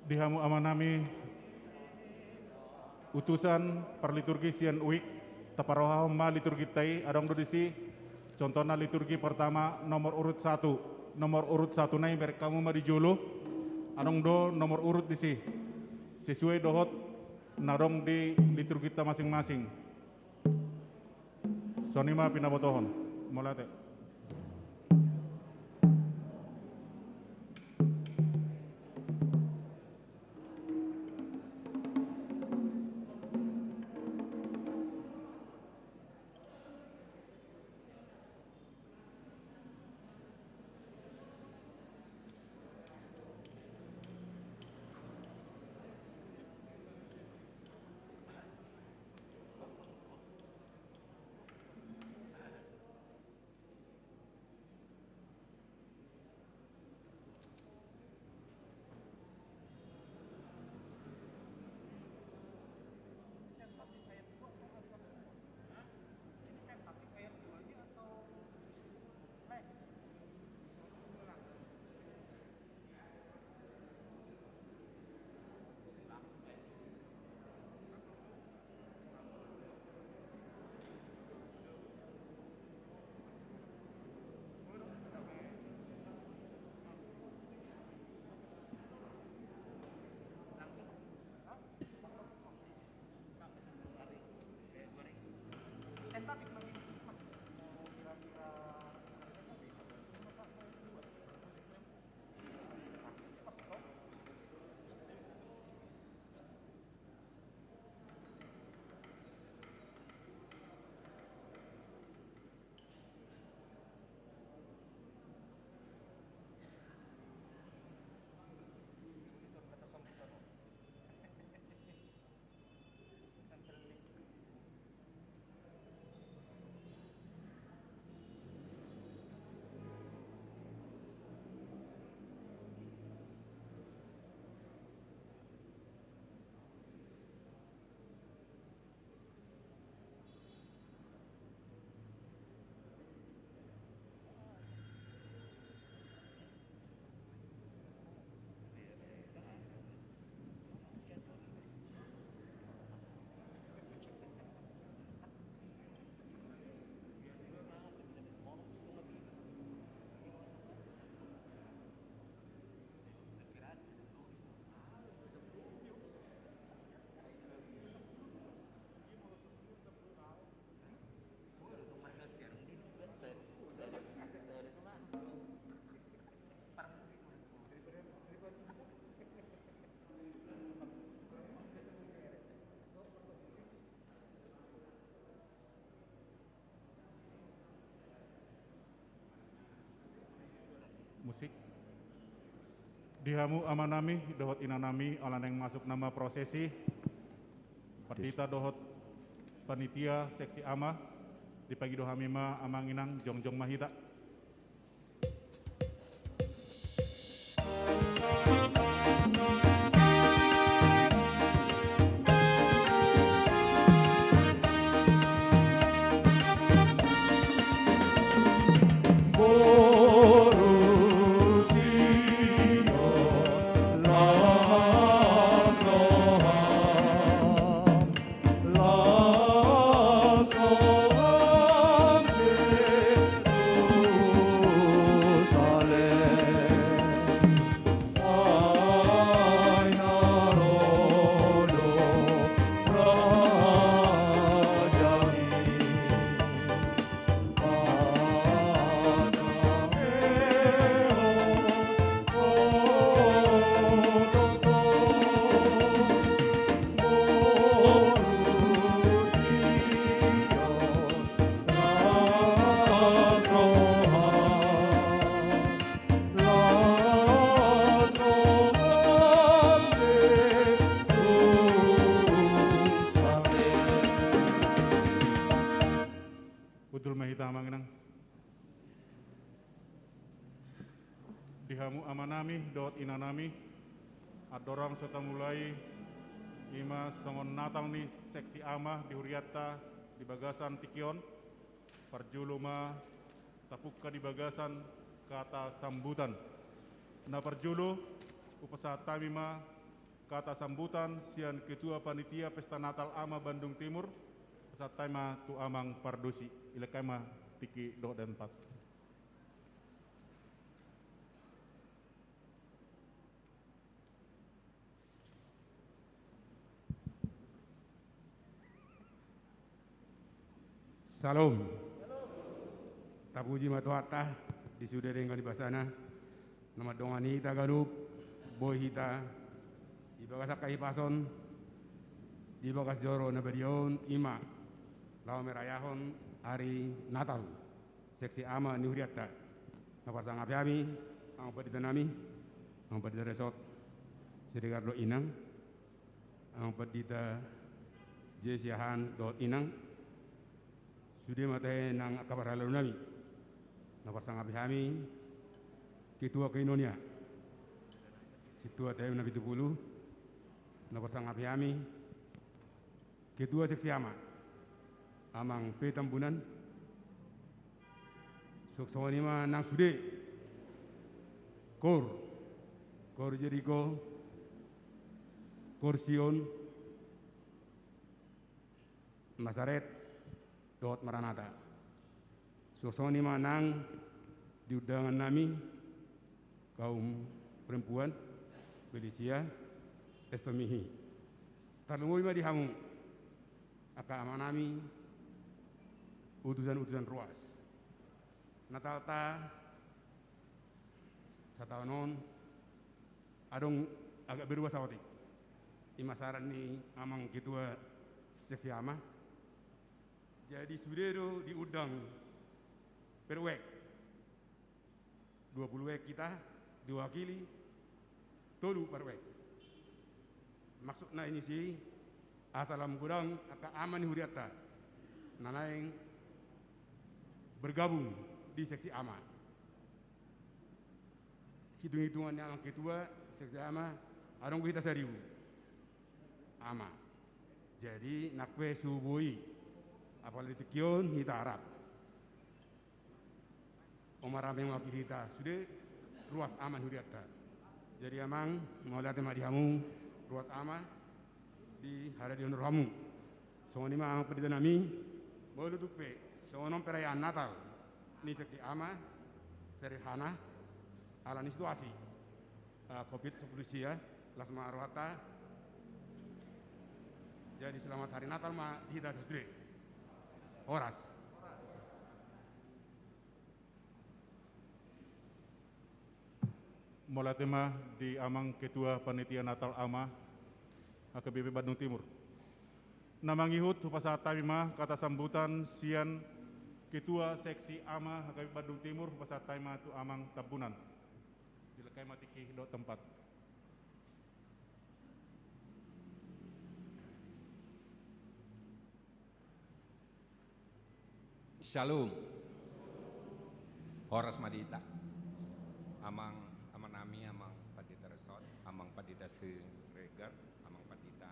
Dihamu amanami utusan perliturgi sian uik taparoha ma liturgi tai adong dodisi contohnya liturgi pertama nomor urut 1 nai berek kamu ma dijulu adong do nomor urut disi sesuai dohot nadong di liturgi kita masing-masing sonima pinabotohon molate. Musik dihamu amanami dohot inanami alan yang masuk nama prosesi perdita dohot panitia seksi ama di pagi dohamima amanginang jongjong mahita. Udul mahita amanginang dihamu amanami dohot inanami adorang serta mulai ima songon natal ni seksi ama di huriatta di bagasan tikion parjuluma tapukka di bagasan kata sambutan na parjulu upasa tamima kata sambutan sian Ketua Panitia Pesta Natal Ama Bandung Timur pesat tema tu amang pardosi ilekema tiki do dan pat. Salam. Tapuji matuata di sudah dengan di basana. Nama dongani taganup boy hita di bagas akai pason di bagas joro nabadion ima lawa merayahon hari Natal seksi ama niuriata napasang api ang padita nami ang padita resort Sirigardo Inang ang padita Jesiahan dot Inang sudah matay ng kabaralo nami napasang api kami Ketua Keinonia Situa tayo na 70 napasang api kami Ketua Seksi Ama amang Petambunan suksoni ma nang sude Kor Jericho Kor Sion Nazaret dot Maranatha suksoni ma nang di undangan nami kaum perempuan Felicia Estomihi tarlungoy ma dihamu aka amanami utusan-utusan ruas Natalta sa taonon adong agak berubah sawati imasaran ni amang Ketua Seksi Ama jadi sudero diundang perwek 20 wek kita diwakili tolu perwek maksudnya ini sih asalam kurang aka aman huriata nanaing bergabung di Seksi Ama hitung-hitungannya yang Ketua Seksi Ama adong kita 1000 ama jadi nakwe subui apalagi kion kita harap omarame ngapirita sudah ruas aman huriata jadi amang mau lihat madihamu ruas ama di hari di honor so ni mah pedita nami boleh tukpe so non perayaan Natal ni Seksi Ama sederhana ala ni situasi COVID-19 ya lasma arwata jadi selamat hari Natal mah kita sesuai horas Mulai tema di amang Ketua Panitia Natal Ama HKBP Bandung Timur. Namangihut pasat taima kata sambutan sian Ketua Seksi Ama HKBP Bandung Timur pasat taima tu amang Tabunan. Dilekai matiki do tempat. Shalom. Horas Madita. Amang nami amang Padita Resort, amang Padita Sregar, amang Padita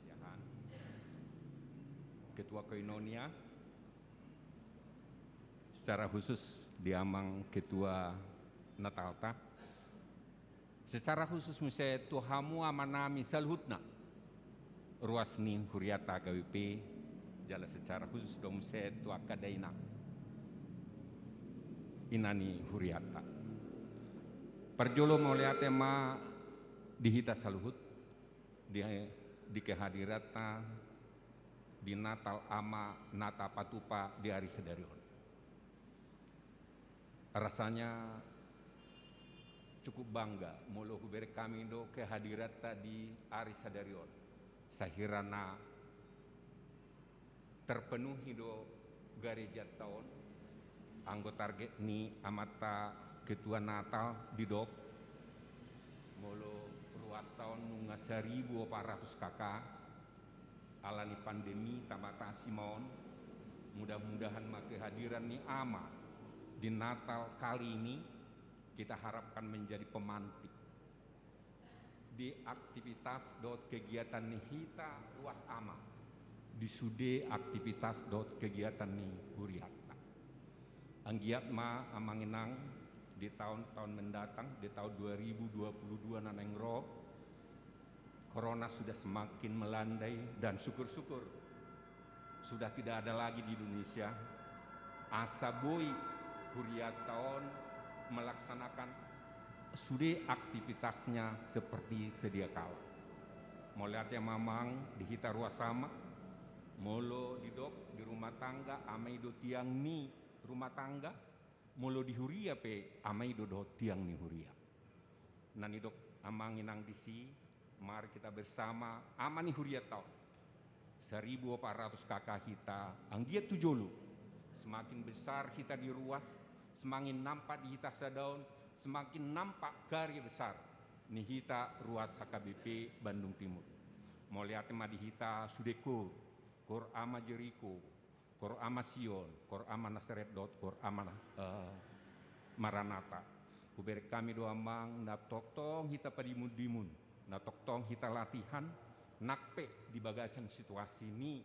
Siahan, Ketua Koinonia, secara khusus di amang Ketua Natalta, secara khusus misalnya Tuhamu amanami salhutna, ruas ni Huriata KWP, jala secara khusus dong misalnya Tua Kadaina, inani Huriata. Perjolo mau lihat tema dihita saluhut di kehadirata di Natal Ama Nata Patupa di hari Sedarion. Rasanya cukup bangga mulu kuberi kami do kehadirata di hari Sedarion. Sahirana terpenuhi do gereja tahun anggota target ni amata Ketua Natal di dok mulu ruas tahun nunga 1.400 kakak alani pandemi tamatasi mon mudah-mudahan kehadiran ni ama di Natal kali ini kita harapkan menjadi pemantik di aktivitas dot kegiatan nihita ruas ama di sude aktivitas dot kegiatan ni huriata anggiat ma amanginang di tahun-tahun mendatang di tahun 2022 nanengro Corona sudah semakin melandai dan syukur-syukur sudah tidak ada lagi di Indonesia. Asa Boy Huriataon melaksanakan sudah aktivitasnya seperti sedia kala. Melihat yang mamang di hita ruas sama, molo di dok di rumah tangga, amai do tiang ni rumah tangga, molo di huria pe amai do tiang ni huria. Nani dok amang inang disi, mari kita bersama amani huria tau. 1.400 kakak kita, anggiat tujolu. Semakin besar kita di ruas, semakin nampak di hita sadaun, semakin nampak karya besar. Ni hita ruas HKBP Bandung Timur. Mau lihat tema di hita Sudeko, Kor Ama Jeriko, Kor Ama Sion, Kor Ama Nasaret Dot, Kor Ama Maranata. Kuber kami doa mang, na toktong hita padimun-dimun, na toktong hita latihan, nakpe di bagasan situasi ini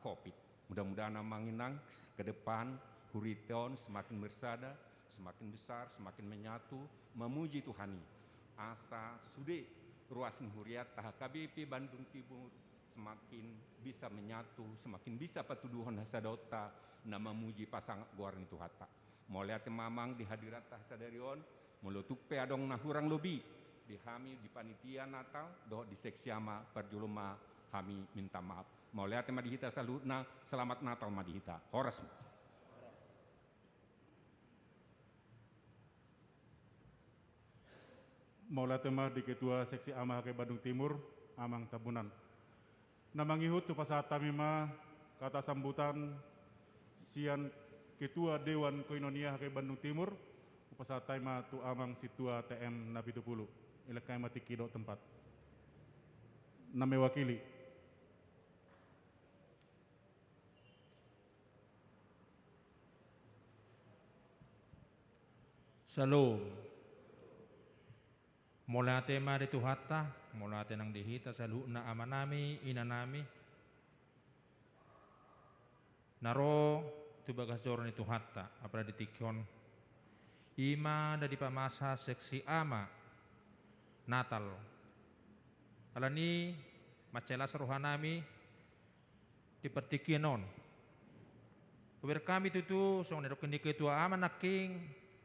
COVID. Mudah-mudahan manginang ke depan huriton semakin bersada, semakin besar, semakin menyatu, memuji Tuhani. Asa sudah ruasin huriat HKBP Bandung Timur semakin bisa menyatu, semakin bisa patuduhan hasadota na memuji pasang guarni Tuhata. Mau lihat mamang di hadirat hasadarion, mulutuk pe adong nahurang lobi di kami di panitia Natal, do di seksi ama perjuluma kami minta maaf. Mau lihat tema dihita salutna, selamat Natal madihita. Horas. Mau lihat tema di Ketua Seksi Ama ke Bandung Timur, Amang Tabunan. Namangihut tu pasat tamima kata sambutan sian Ketua Dewan Koinonia ke Bandung Timur, pasat taima tu amang situa TM Nabi Tupulu. Ilakai mati kido tempat. Name wakili. Salam. Mula tema di Tuhata, mula tenang dihita saluna amanami, inanami. Naro tu bagas joran itu Tuhata, apa ditikon. Ima dari pamasa seksi ama Natal. Alani macela serohanami dipertikinon. Kuber kami tutu song nerok kendi ketua ama naking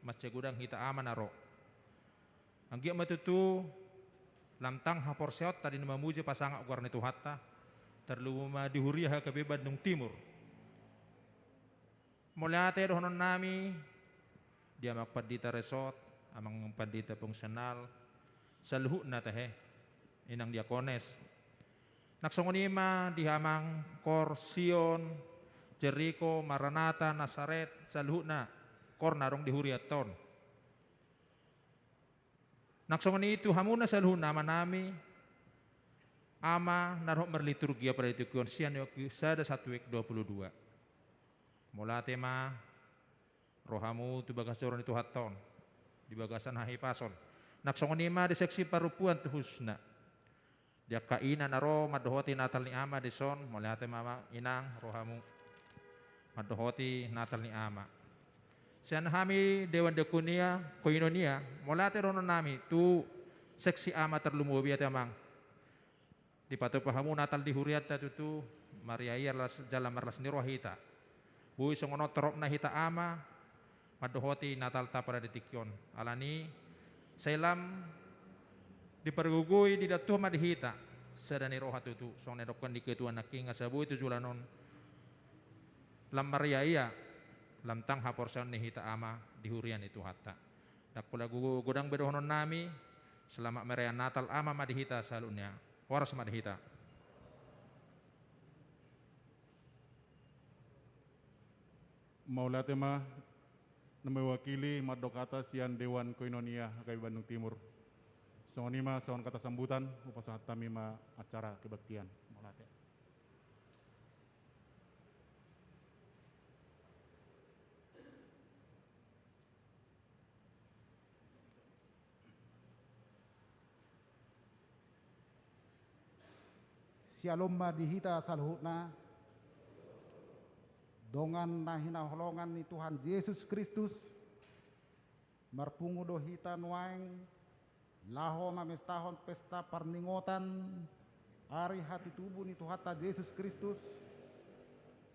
masce gudang hita ama naro. Anggia matutu lamtang hapor seot tadi memuji pasang guarni Tuhata terluma dihuriah ke Bandung Timur. Mulyate dohonon nami dia mak padita resort amang padita fungsional saluhu na tahe inang diakones naksongonima dihamang Kor Sion Jeriko Maranata Nasaret saluhu na kor narong dihuriaton naksongoni itu hamuna saluhu nama nami ama naroh merliturgia pada itu konsian yoki sada 1:22 mula tema rohamu tu bagas joron itu haton di bagasan hahi pason naksongonima di seksi parupuan tu husna dia kaina naro madohoti natal ni ama di son mula tema inang rohamu madohoti natal ni ama sian hami dewan dekunia koinonia mula rono nami tu seksi ama terlumubi temang di patu pahamu natal di huriat tu Maria iya jalan marlas ni rohita bui songono torop na hita ama madohoti natal ta pada detikyon alani selam dipergugui di datuh madhita sedani roha tutu song nedokkan di ketua naking asabu itu julanon lam Maria iya lam tang haporsan ni hita ama di hurian itu hatta dak pula gudang bedohonon nami selama merayakan natal ama madhita salunya waras madhita. Maula tema mewakili madokata sian Dewan Koinonia HKBP Bandung Timur. Songonima soal kata sambutan upasahat tamima acara kebaktian. Maulate. Sialomba dihita salhutna dongan nahina holongan ni Tuhan Yesus Kristus marpungu dohita nuaeng laho mamestahon pesta parningotan hari hati tubuh ni Tuhata Yesus Kristus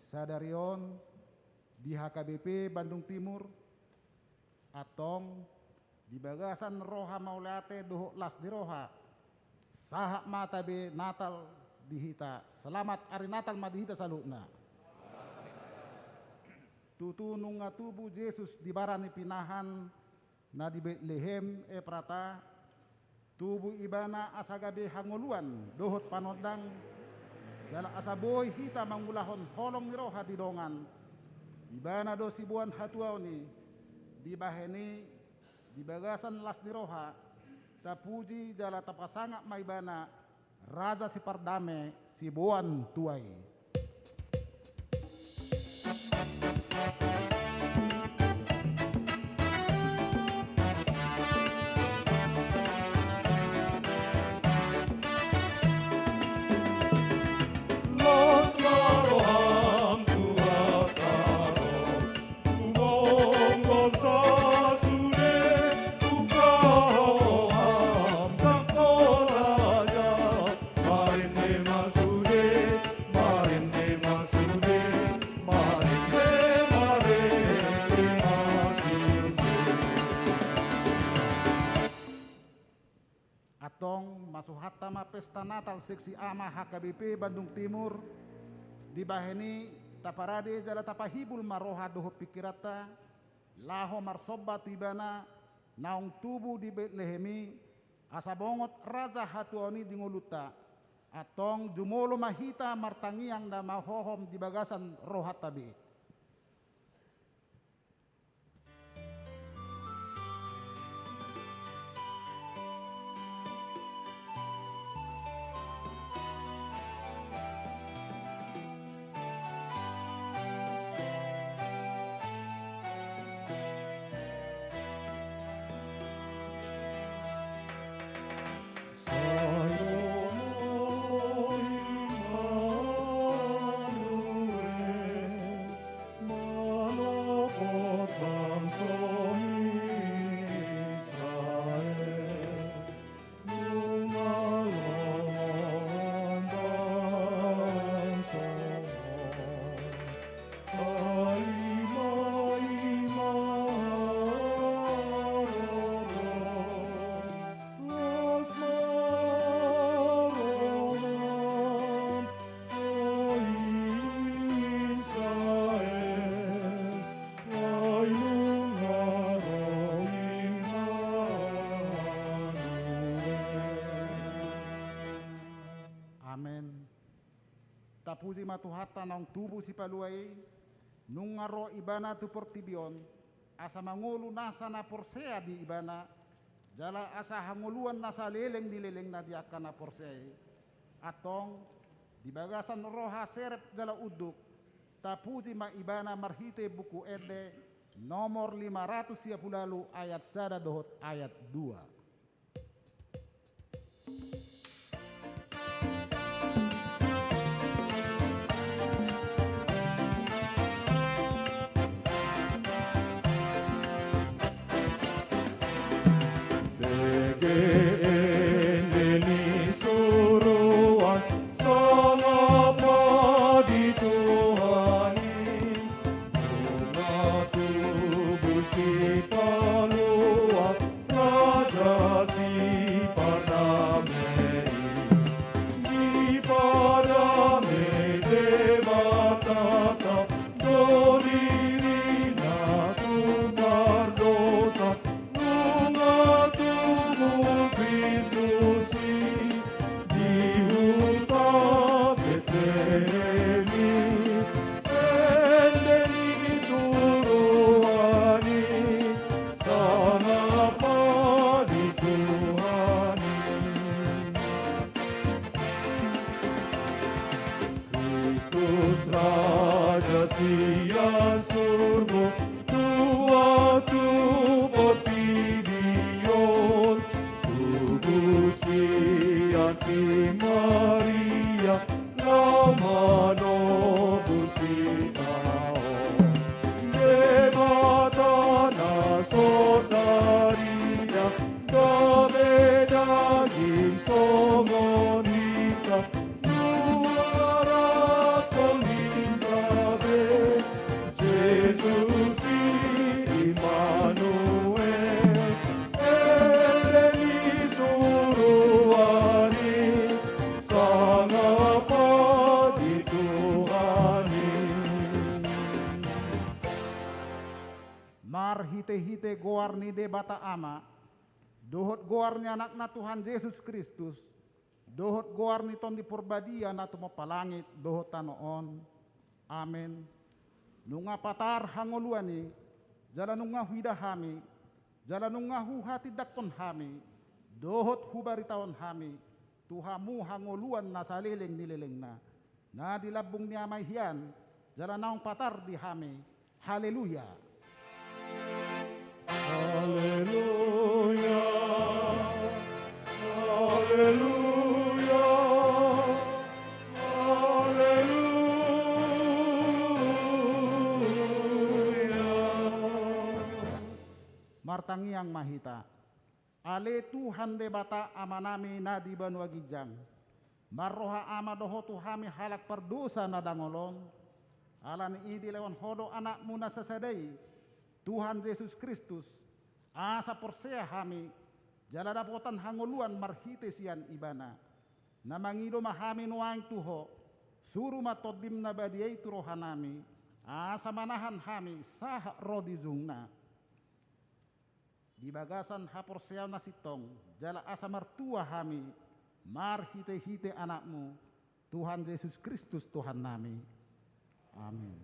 sadarion di HKBP Bandung Timur atong di bagasan roha maulate doho las di roha sahak mata be Natal dihita selamat hari Natal madihita salutna tutunung nga tubuh Yesus di barani pinahan na di Betlehem prata tubuh ibana asagabe hanguluan dohot panodang jala asaboy hita mangulahon holong niro hati dongan ibana do sibuan hatuaw ni di baheni di bagasan las niroha tapuji jala tapasanga maibana raja si pardame sibuan tuai. Atong masuhatta ma pesta Natal seksi ama HKBP Bandung Timur di baheni taparade jala tapahibul maroha doho pikirata laho marsoba tibana naung tubuh di Betlehemi asabongot raja hatuani di nguluta atong jumolo mahita martangiang da mahohom di bagasan rohat tabi. Tapuji matuhata nang tubuh si paluay nung ngaro ibana tu portibion asa mangulu nasa na porsea di ibana jala asa hanguluan nasa leleng di leleng na diakan na porsea atong di bagasan roha serep jala uduk tapuji ma ibana marhite buku ede nomor 530 ayat 1 dohot ayat 2. Raja Yesus Immanuel, eleni suruhani, sangapa dituhani. Mar hite-hite goar ni debata ama, dohot goar ni anak na Tuhan Yesus Kristus, dohot goar ni ton di purbadia na tumapalangit, dohot tanoon. Amen. Nunga patar hangoluan ni, jala nunga huidahami, jala nunga huhati dakton hami, dohot hubaritawan hami, tuhamu hangoluan na saliling nililing na dilabong niya may hiyan, jala naong patar di hami. Haleluya. Haleluya, haleluya, haleluya. Martangiang mahita. Ale Tuhan debata amanami na di banwagijang. Marroha ama doho tuhami halak perdosa na dangolon. Alan idilewan hodo anak muna sasadai. Tuhan Yesus Kristus asa porsea hami jala dapotan hangoluan marhite sian ibana namangido mahami nuang tuho suru matodim na badiay turohanami asa manahan hami sah rodizungna di bagasan haporsea na sitong jala asa martua hami marhite-hite anakmu Tuhan Yesus Kristus Tuhan nami. Amin.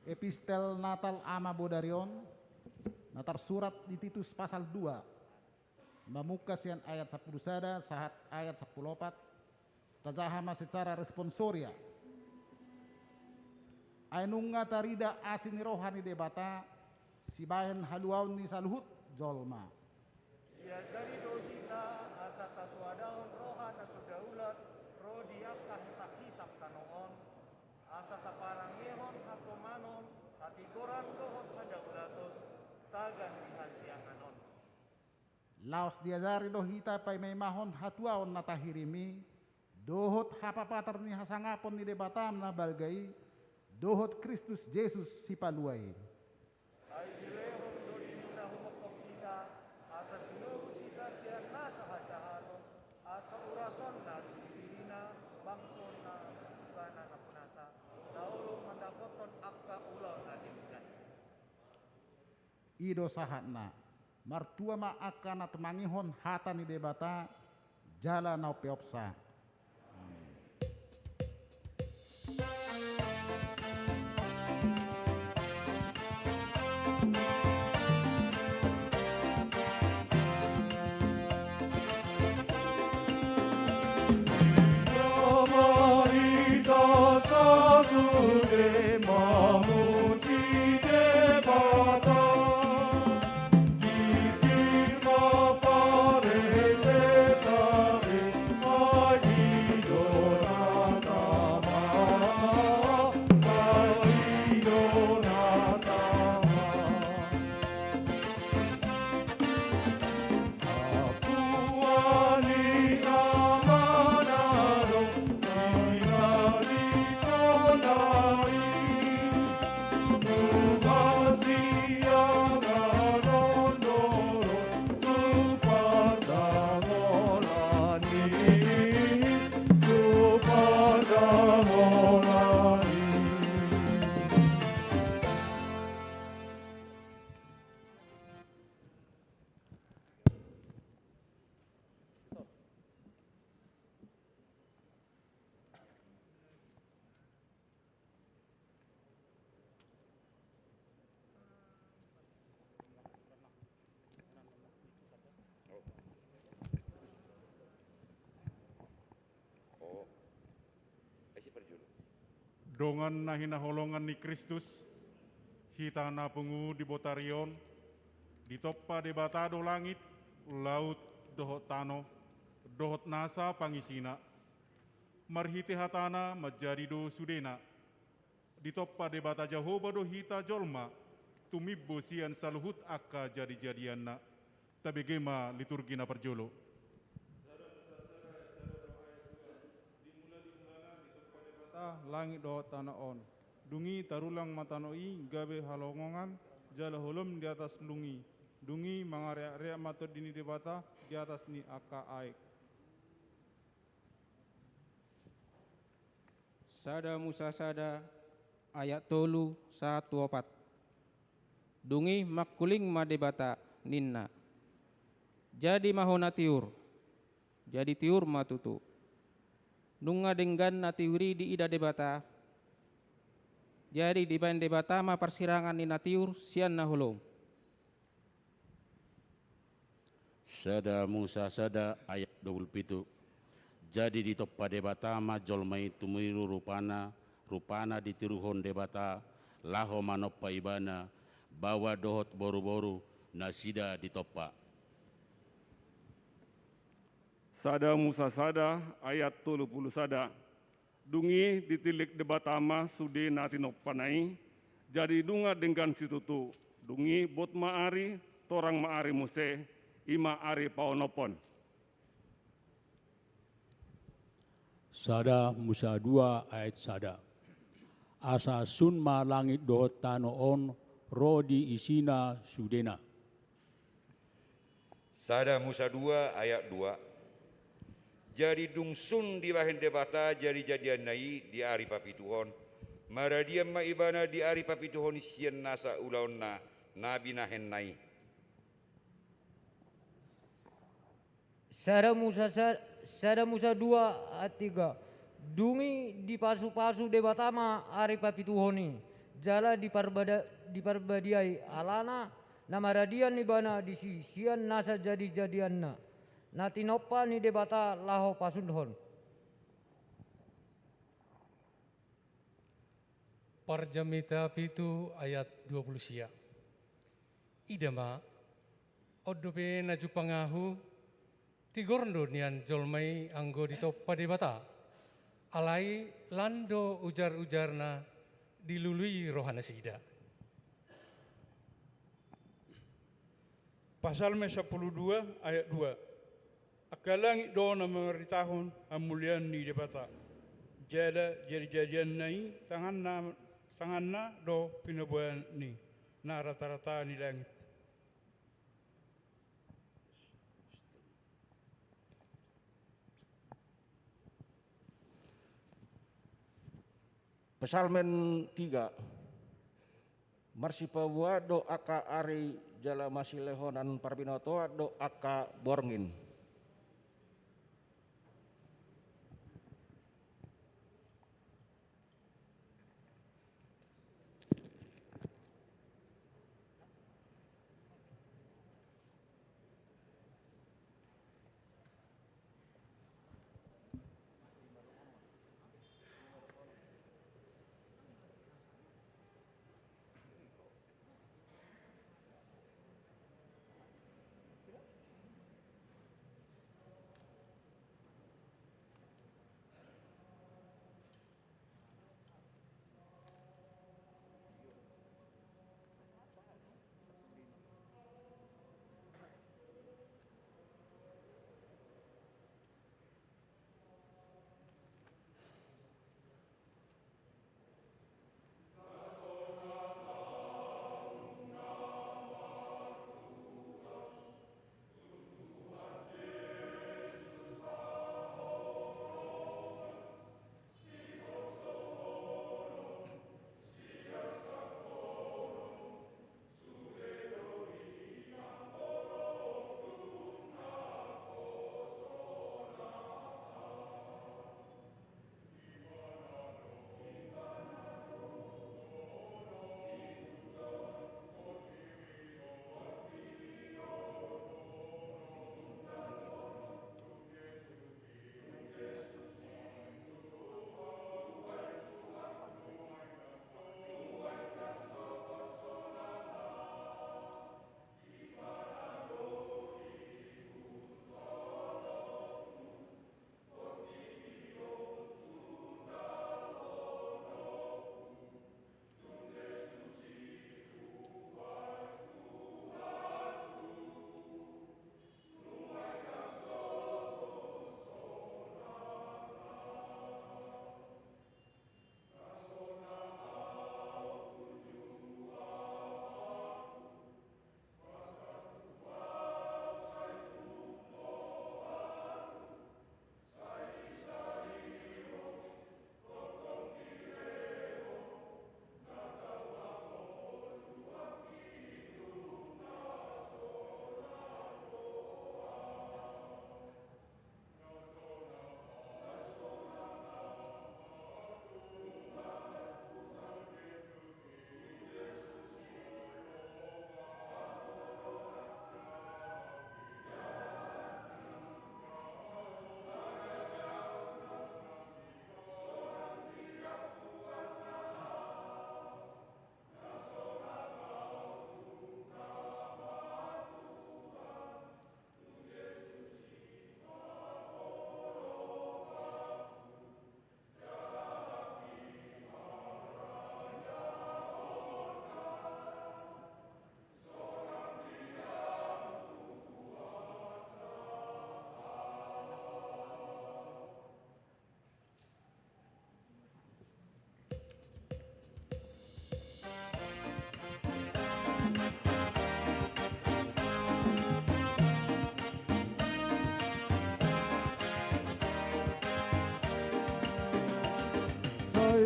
Epistel Natal Ama Bodarion Natar surat di Titus pasal 2 Mamukas yang ayat 10 sada sahat ayat 10 tajahama secara responsoria ainunga tarida asini rohani debata sibahen haluaun ni saluhut jolma Ya dari dojita asa kaswadaon roha na sudaulat rodiak kahisak-hisak kanoon asa kaparangehon hatomanon hatigoran dohot hadaulaton tagan dihasianganon. Laos diajari dohita pay may mahon hatuaon natahirimi dohot hapapatar ni hasangapon ni debatam na balgay dohot Kristus Jesus si paluay. Ay dilehon do dinina humokok kita asa tinuhus kita siya nasa hajahanon asa urason na dibirina bangson na bukana na punasa naulong mandapoton akka ulaw na dimugan. Ido sahat na martua ma akan at mangihon hata ni debata jala na peopsa. Yamarita sasude mamuji debata Dongan na hinaholongan ni Kristus, hita na pungu di botarion, di toppa de batado langit, laut dohot tano, dohot nasa pangisina, marhiti hatana majadi do sudena, di toppa de bata Jehovah do hita jolma, tumibbo sian saluhut akka jadi-jadian na, tabegema liturgi na perjolo. Langit dohot tanaon Dungi tarulang matanoi gabe halongongan jala holom di atas lungi. Dungi mangaria-ria matod dini debata di atas ni aka aik. Sada Musa sada ayat tolu 1:4. Dungi makuling madebata ninna. Jadi mahona tiur. Jadi tiur matutu. Nunga denggan na tiuri di ida debata. Jadi di bain debata ma persirangan ni natiur sian na hulom. Sada Musa sada ayat 27. Jadi di toppa debata ma jolmai tumiru rupana ditiruhon debata laho manoppa ibana bawa dohot boru-boru nasida di toppa. Sada Musa sada ayat 30 sada. Dungi ditilik debatama sude natinop panai. Jadi dunga dengan situtu. Dungi bot maari torang maari muse ima ari paonopon. Sada Musa 2 ayat sada. Asa sunma langit dohot tano on rodi isina sudena. Sada Musa 2 ayat 2. Jadi dungsun di bahen debata jadi jadian nai di ari papituhon. Maradiam ma ibana di ari papituhon sian nasa ulaonna nabi nahen nai. Sada Musa 2 ayat 3. Dungi di pasu-pasu debatama ari papituhoni. Jala diparbadiai alana nama radian ibana di sian nasa jadi jadianna. Natinopa ni debata laho pasundhon. Parjamita pitu ayat 20 sia. Idama odope naju pangahu tigorndo nian jolmai anggo ditoppa debata. Alai lando ujar-ujarna dilului rohana sida. Pasal 12 ayat 2. Akalangit do na memerintahun amulian ni debata. Jada jadi-jadian nai tanganna do pinabuan ni na rata-rata ni langit. Pesalmen 3. Marsipawa do aka ari jala masilehonan parbinotoa do aka borngin.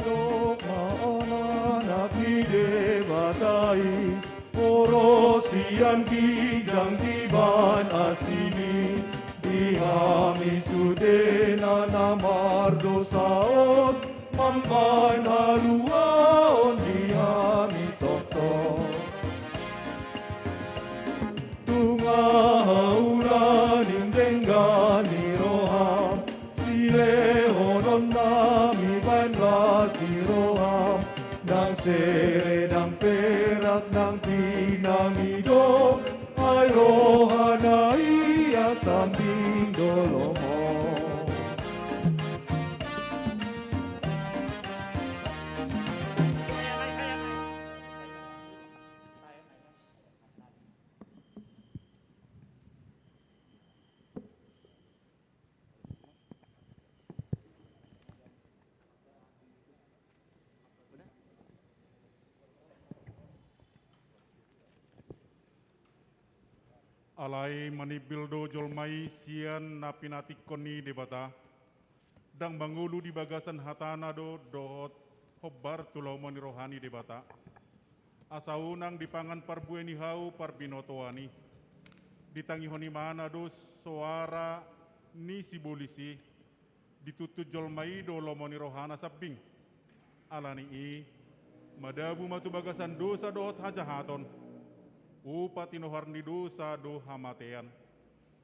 do maona nakide batai Orosian kijang tiban asini Dihami sudena namar dosaon Mamban haluaon dihami toto Tunga haulaning denggani roham Silehonon nami banlas di roham Nang sere nang perak nang pinang hidup Ay rohana iya sambing dolomo Alai manibildo jolmai sian napinati koni debata dang bangulu di bagasan hatana do dot hobbar tulau mani rohani debata asaunang dipangan parbueni hau parbinotoani ditangi honi mana do suara ni sibolisi ditutut jolmai do lomoni rohana sabbing alani i madabu matu bagasan dosa dot hajahaton upati nohar ni dosa do hamatean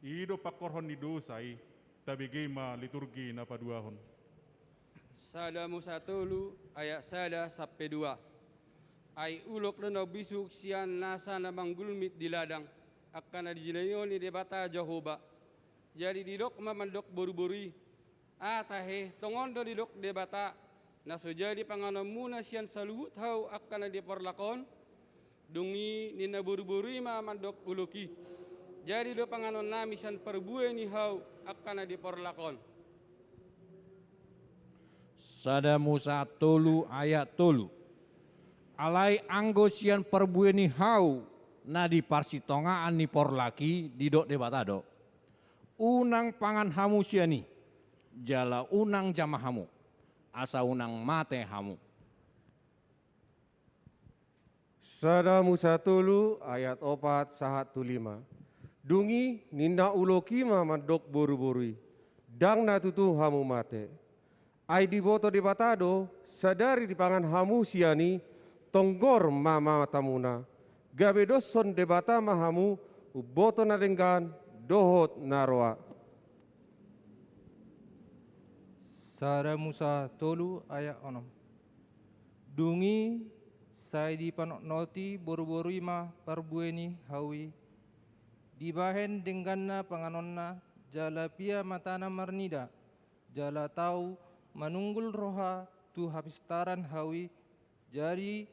ido pakorhon ni dosai tabigema liturgi na paduahon Sada Musa tolu ayat sada sampai 2 ai ulok leno bisuk sian nasa na manggulmit di ladang akan dijinayoni debata Jehovah jadi didok mamandok boru-borui atahe tongondo didok debata naso jadi panganamuna sian saluhut hau akan diporlakon dungi nina buru-buru ma mandok uluki jadi do panganon nami san perbue ni hau akan diporlakon Sada Musa tolu ayat tolu alai anggo sian perbue ni hau na di parsitongaan ni porlaki didok debatado unang pangan hamu siani jala unang jamahamu asa unang mate hamu Sada Musa tolu ayat 4-1-5 Dungi ninda ulokima mandok boru-borui dang natutu hamu mate ai diboto debatado sadari dipangan hamu siani tonggor mama tamuna gabe doson debata mahamu uboto na denggan dohot naroa Sada Musa tolu ayat 6 Dungi sai di panok noti boru-boru ima parbueni hawi dibahen denganna panganonna jala pia matana marnida jala tau manunggul roha tu habistaran hawi jari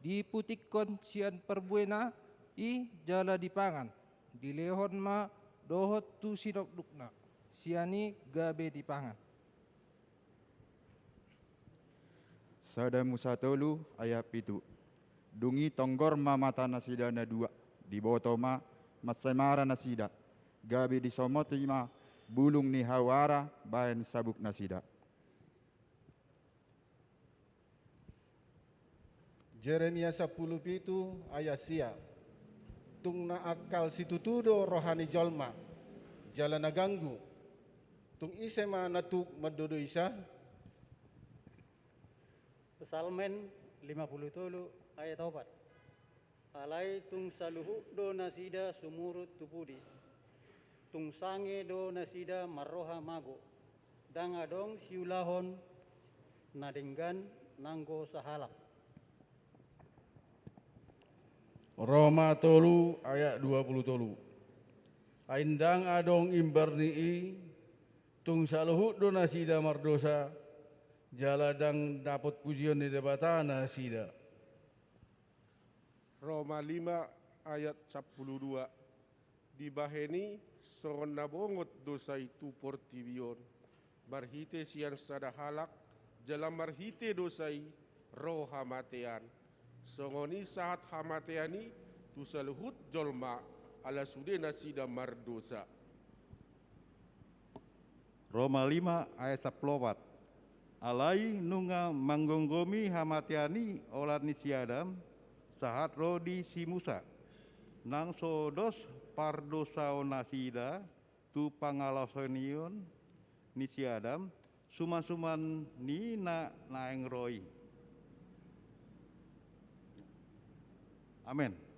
diputikon sian perbuena i jala dipangan dilehon ma dohot tu sinok dukna siani gabe dipangan Sada Musa tolu ayat 7 Dungi tonggor ma mata nasida na 2 di botoma masemara nasida gabi di somoti ma bulung ni hawara bahan sabuk nasida Jeremia 10 ayat sia tung na akal situtudo rohani jolma jalan naganggu tung isema natuk madodo isa Pesalmen 57 ayat 4 Alai tung saluhu do nasida sumurut tupudi tung sange do nasida marroha mago dang adong siulahon nadenggan nanggo sahalak Roma tolu ayat 20 tolu Aindang adong imbarni'i tung saluhu do nasida mardosa jaladang dapat pujian di debata nasida Roma 5 ayat 12 dibaheni soron nabongot dosa itu portivion marhite sian sada halak jalan marhite dosai roh hamatean songoni saat hamateani tu saluhut jolma ala sude nasida mardosa Roma 5 ayat 14 alai nunga manggonggomi hamatiani olat nisiadam sahat rodi si Musa nang sodos pardosao nasida tu pangalasonion nisiadam suman-suman ni naeng roi. Amin.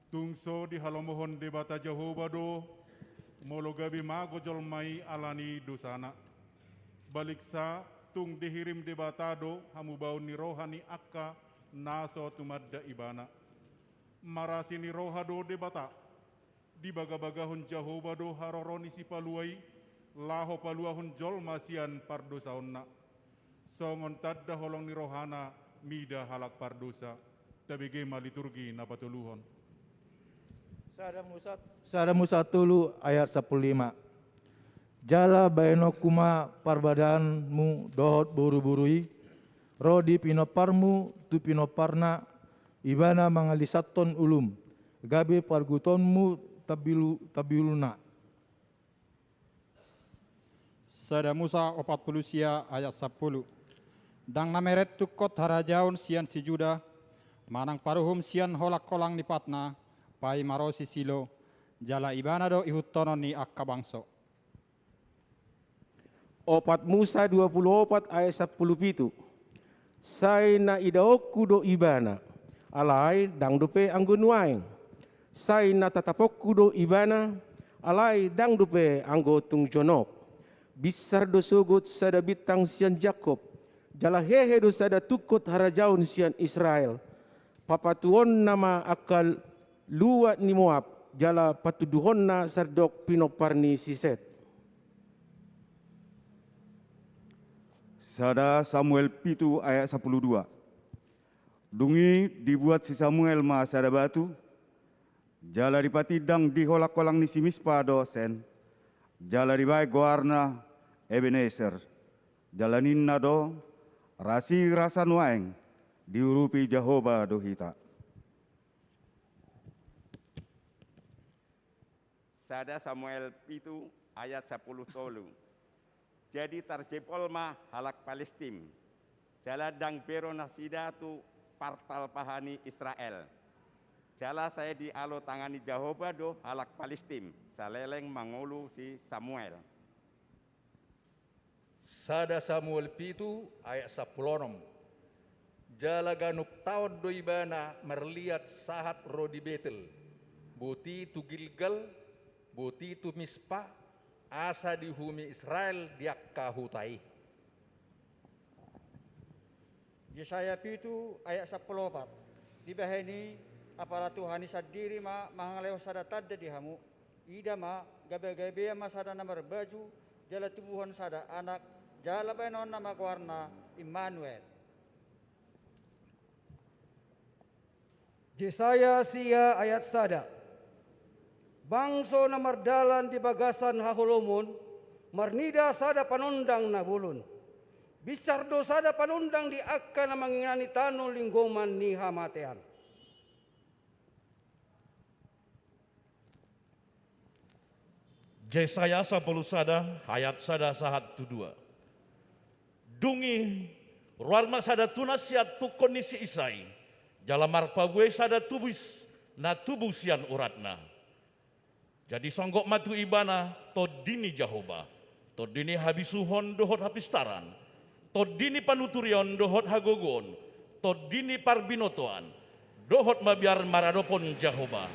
Tungso di halomohon debata Jehovah do, mologabi mago jolmai alani dosana. Baliksa tung dihirim debata do, hamu bau ni rohani akka naso tumadda ibana. Marasi ni roha do debata, di baga-bagahon Jehovah do haroroni si paluai, laho paluahon jolma sian pardosaonna. Songon tadda holong ni rohana, mida halak pardosa, tabige maliturgi na patuluhon. Sada Musa tulu ayat 15. Jala baeno kuma parbadanmu dohot buru-burui, rodi pinoparmu tu pinoparna, ibana mangalisaton ulum, gabe pargutonmu tabiluna. Sada Musa 40 sia ayat 10. Dang nameret tukot harajaun sian si Juda, manang paruhum sian holak kolang nipatna, pai marosi silo, jala ibana do ihutonon ni akka bangso. Opat Musa 24 ayat 17. Sai na idaoku do ibana, alai dang dupe anggun waing. Sai na tatapokku do ibana, alai dang dupe anggo tung jonok. Bisar do sugut sada bitang sian Jakob, jala hehe do sada tukut harajaun sian Israel. Papatuon nama akal luat ni Moab, jala patuduhonna sardok pinoparni siset. Sada Samuel pitu ayat 12. Dungi dibuat si Samuel ma sada batu, jala dipati dang diholak kolang ni si Mispa dosen, jala dibae goarna Ebenezer, jala ninna do rasi rasan waeng, diurupi Jehovah dohita. Sada Samuel pitu ayat 10 tolu. Jadi tarjepol ma halak Palestim. Jala dang bero nasida tu partal pahani Israel. Jala saya di alo tangani Jehovah do halak Palestim. Saleleng mangulu si Samuel. Sada Samuel pitu ayat 10. Jala ganuk taon do ibana merliat sahat rodi Betel. Buti tu Gilgal, buti tu Mispa, asa di humi Israel diakka hutai. Yesaya pitu ayat 14. Di bahini apala Tuhan sadiri ma mahangaleo sada tadda di hamu. Ida ma gabe-gabe ma sada namar baju jala tubuhan sada anak jala benon nama warna Immanuel. Yesaya sia ayat sada. Bangso na mardalan di bagasan hahulumun, marnida sada panundang na bulun. Bisardo sada panundang di akka na mangingani tano linggoman ni hamatean. Yesaya 10 sada ayat sada sahat tudua. Dungi ruarma sada tunas siat tu kondisi isai. Jalamar pabue sada tubus na tubusian uratna. Jadi songgok matu ibana todini Jahoba. Todini habisuhon dohot hapistaran. Todini panuturion dohot hagogon. Todini parbinotoan. Dohot mabiar maradopon Jahoba.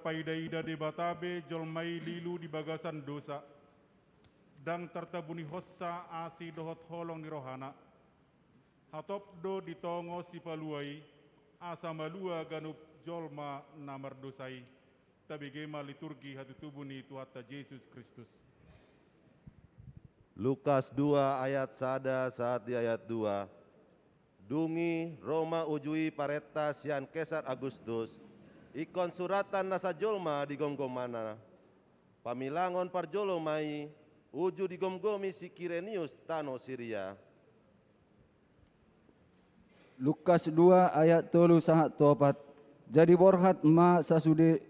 terpaidaida di batabe jolmai lilu di bagasan dosa. Dang tertabuni hossa asi dohot holong ni rohana. Hatop do ditongo si paluai, asa malua ganup jolma namar dosai. Tabigema liturgi hati tubuni Tuhatta Yesus Kristus. Lukas 2 ayat 1 saat di ayat 2. Dungi Roma ujui pareta sian Kesar Agustus, ikon suratan nasa jolma di gonggomana. Pamilangon parjolomai, uju di gomgomi si Kirenius tano Syria. Lukas 2 ayat 3 sahat 4. Jadi borhat ma sasude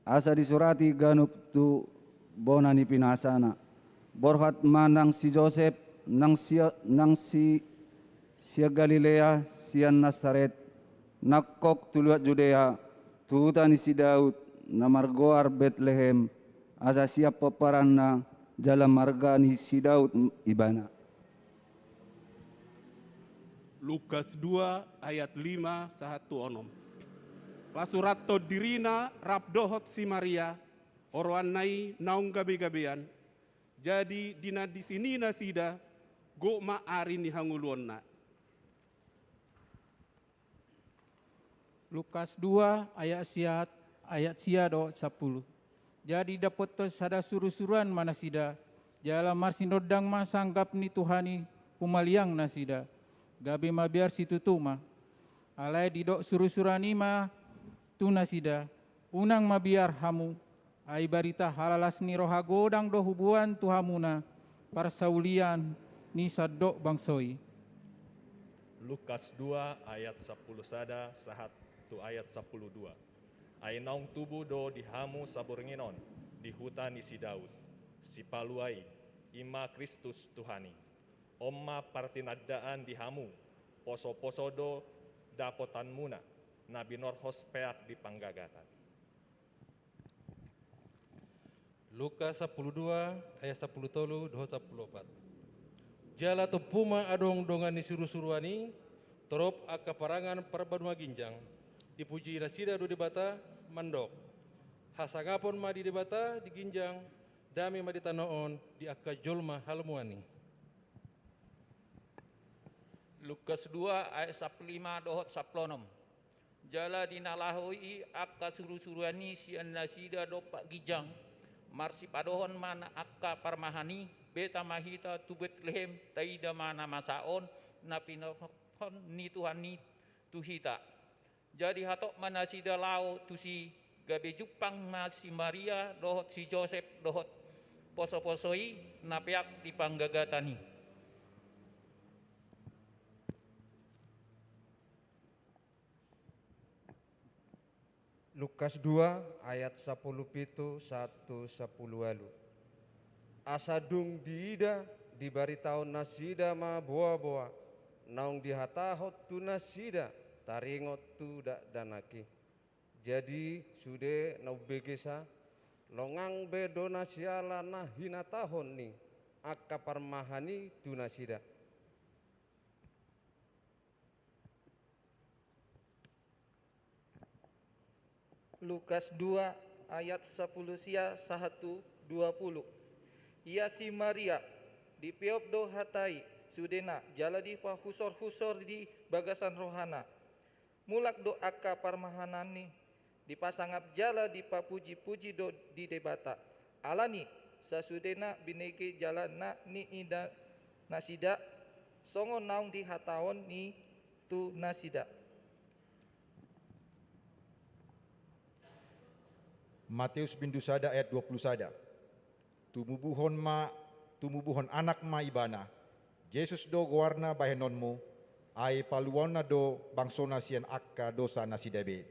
asa disurati ganup tu bonani pinasana. Borhat ma nang si Joseph nang si Galilea sian Nazaret nakok tuluat Judea tuhutani si Daud namargoar Bethlehem asa siap peparanna jalan margani si Daud ibana. Lukas 2 ayat 5 sahatu onom. Pasurato dirina rabdohot si Maria oroan nai naung gabe-gabean. Jadi dina di sini nasida go ma ari ni hanguluonna. Lukas 2 ayat siado 10. Jadi dapat tos sada suru-suruan manasida jala marsinodang masanggap ni Tuhani pumaliang nasida. Gabi ma biar situ tuma. Alai didok suru-surani ma tu nasida. Unang ma biar hamu. Ai barita halalas ni roha godang do hubuan tuhamuna. Parsaulian ni sadok bangsoi. Lukas 2 ayat 10 sada sahat tu ayat 12. Ai naung tubuh do dihamu saburenginon di hutan si Daud. Si paluai ima Kristus Tuhani. Omma partinadaan dihamu poso-poso do dapotan muna nabi norhos peak di panggagatan. Lukas 12 ayat 10 doho 14. Jala tepuma adong dongan ni suruh-suruani torop akaparangan perbadua ginjang dipuji nasida do debata mandok hasangapon ma di debata di ginjang dami ma ditanoon di akka jolma halmuani. Lukas 2 ayat 15 dohot 16. Jala dinalahui akka suruh-suruani sian nasida do pak gijang marsi padohon mana akka parmahani beta mahita tu Bethlehem taida mana masaon napinohon ni Tuhani tuhita. Jadi hatok mana sida lao tu si gabe jupang si Maria dohot si Joseph dohot poso-posoi napiak di panggagatani. Lukas 2 ayat 10 pitu 1 10 alu. Asadung diida dibaritaon nasida ma boa-boa naung dihatahot tu nasida taringot tu dak danaki. Jadi sude nau begesa longang bedo nasiala nah hinatahon ni akka parmahani tu nasida. Lukas 2 ayat 10 sia 1 20. Ia si Maria di piop do hatai sudena jala di pa husor-husor di bagasan rohana. Mulak do akka parmahanani dipasangap jala di pa puji-puji do di debata. Alani sasudena bineke jala na ni ida nasida songo naung di hataon ni tu nasida. Matius bindu sada ayat 20 sada. Tumubuhon anak ma ibana. Jesus do gowarna bahenonmu. Ai paluana do bangsona sian akka dosa nasidabe.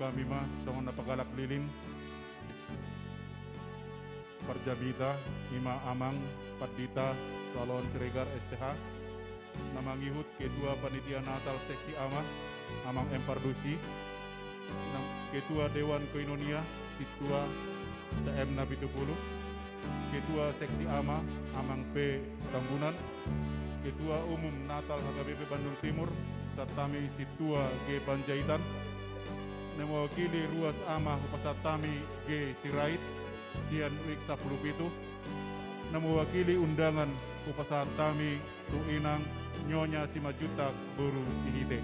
kami mah songon napagalak lilin Parjabita Ima Amang Padita Salon Siregar STH namangihut Ketua Panitia Natal Seksi Amang Empardusi Ketua Dewan Koinonia Situa TM Nabi 70 Ketua Seksi Amang P Tambunan Ketua Umum Natal HKBP Bandung Timur Satami Situa G Panjaitan mewakili Ruas Upasatami G Sirait Sian Wik 10 Pitu mewakili undangan Upasatami Tuinang Nyonya Simajuta Guru Sihite.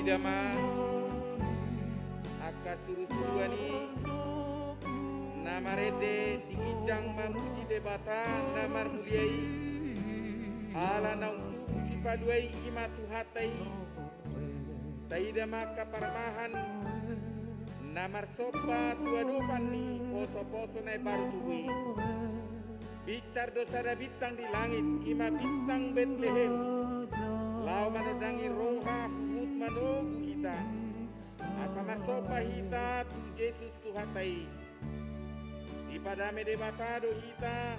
Dama aka suru-suruani namarede sigijang mamuji debata namar muliai ala naung sipaduai ima tuhatai taida maka parmahan namar sopa tuadopan ni poso-poso nai baru tuwi bicar dosa da bintang di langit ima bintang Bethlehem lau manodangi roha manogu kita apa masopa hita tu Yesus Tuhatai di padame de batado hita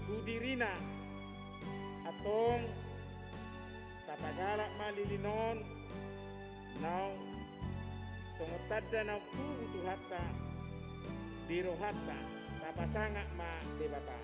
tu dirina atong tapagalak malilinon nau songotadda nau tugu Tuhata dirohata tapasangak ma de bata.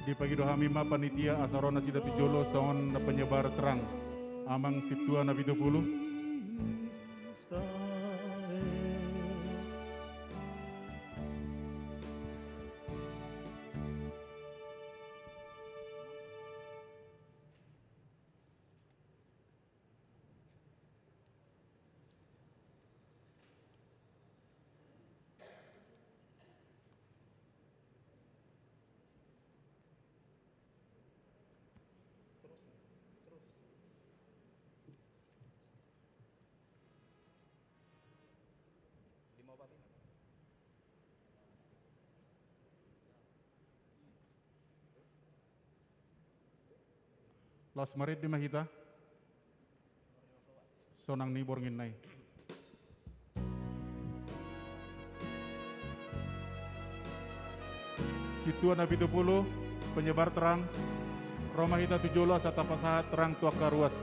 Di pagi doa mima panitia Asarona Sida Pijolo songon penyebar terang Amang Situa Nabi 20 Las marit di mahita sonang ni borngin nai Situa Nabi 20 penyebar terang Roma hita tujolo asata pasahat terang tuaka ruas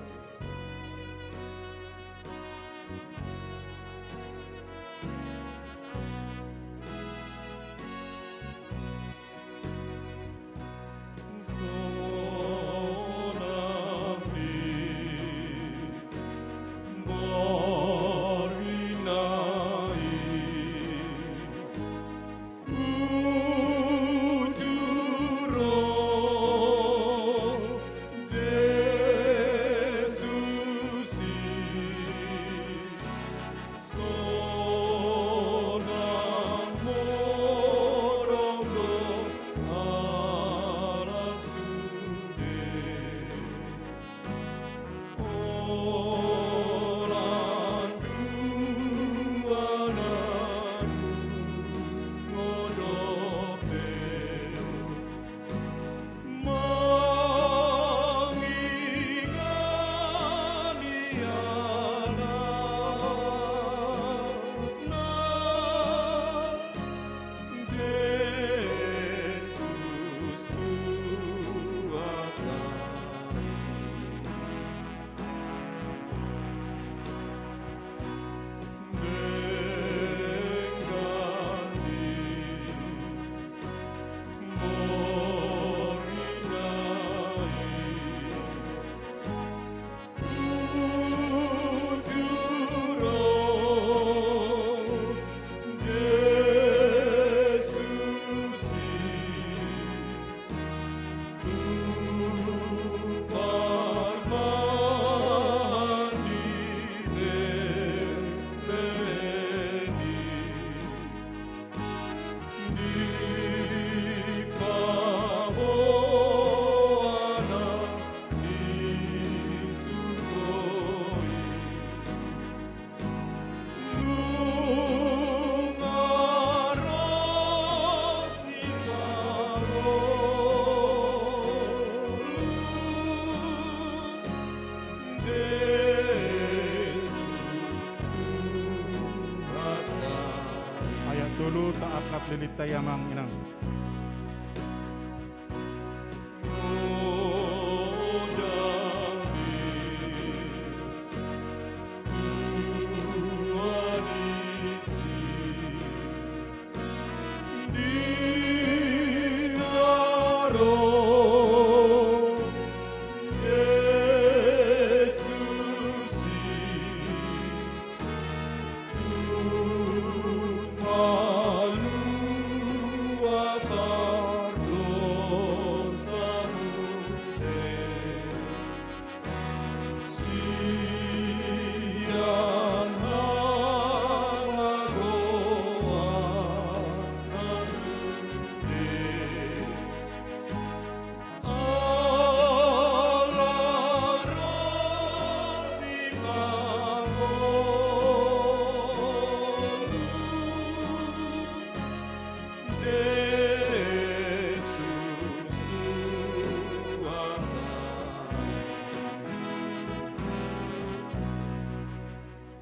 akrab lilit tayamang inang.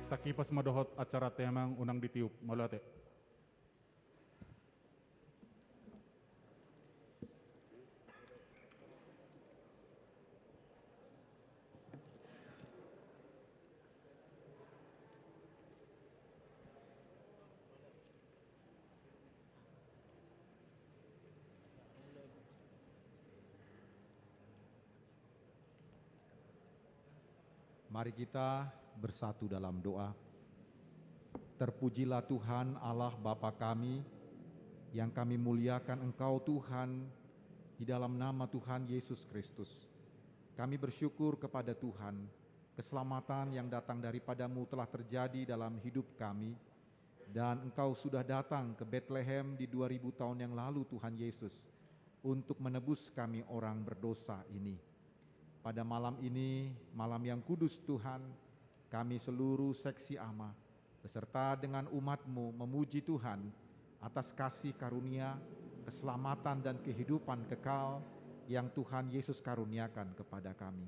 Takipas madohot acara temang unang ditiup malate. Mari kita bersatu dalam doa. Terpujilah Tuhan Allah Bapa kami, yang kami muliakan Engkau Tuhan, di dalam nama Tuhan Yesus Kristus. Kami bersyukur kepada Tuhan, keselamatan yang datang daripada-Mu telah terjadi dalam hidup kami, dan Engkau sudah datang ke Bethlehem di 2000 tahun yang lalu Tuhan Yesus, untuk menebus kami orang berdosa ini. Pada malam ini, malam yang kudus Tuhan, kami seluruh seksi AMA, beserta dengan umat-Mu memuji Tuhan atas kasih karunia, keselamatan dan kehidupan kekal yang Tuhan Yesus karuniakan kepada kami.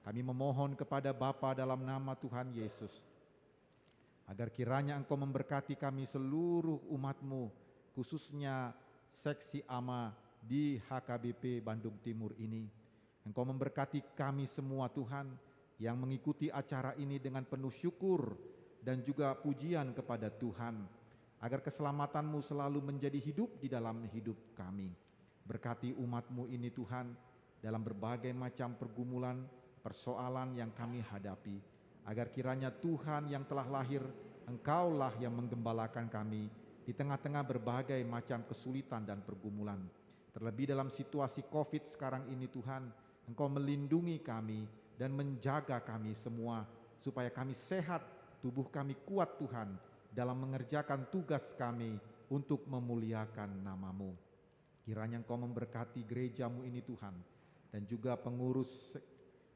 Kami memohon kepada Bapa dalam nama Tuhan Yesus, agar kiranya Engkau memberkati kami seluruh umat-Mu, khususnya seksi AMA di HKBP Bandung Timur ini. Engkau memberkati kami semua Tuhan, yang mengikuti acara ini dengan penuh syukur dan juga pujian kepada Tuhan, agar keselamatan-Mu selalu menjadi hidup di dalam hidup kami. Berkati umat-Mu ini Tuhan, dalam berbagai macam pergumulan, persoalan yang kami hadapi, agar kiranya Tuhan yang telah lahir, Engkaulah yang menggembalakan kami di tengah-tengah berbagai macam kesulitan dan pergumulan. Terlebih dalam situasi COVID sekarang ini Tuhan, Engkau melindungi kami dan menjaga kami semua, supaya kami sehat, tubuh kami kuat Tuhan, dalam mengerjakan tugas kami untuk memuliakan nama-Mu. Kiranya Engkau memberkati gereja-Mu ini Tuhan, dan juga pengurus,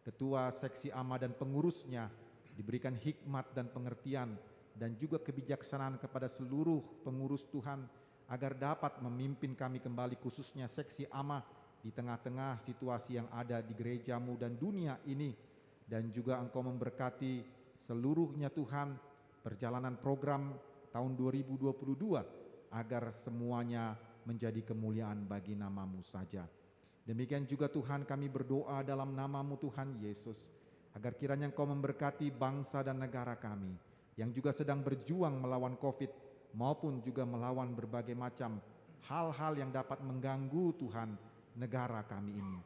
ketua seksi AMA dan pengurusnya, diberikan hikmat dan pengertian, dan juga kebijaksanaan kepada seluruh pengurus Tuhan, agar dapat memimpin kami kembali, khususnya seksi AMA, di tengah-tengah situasi yang ada di gereja-Mu dan dunia ini. Dan juga Engkau memberkati seluruhnya Tuhan, perjalanan program tahun 2022, agar semuanya menjadi kemuliaan bagi nama-Mu saja. Demikian juga Tuhan, kami berdoa dalam nama-Mu Tuhan Yesus, agar kiranya Engkau memberkati bangsa dan negara kami, yang juga sedang berjuang melawan COVID, maupun juga melawan berbagai macam hal-hal yang dapat mengganggu Tuhan negara kami ini.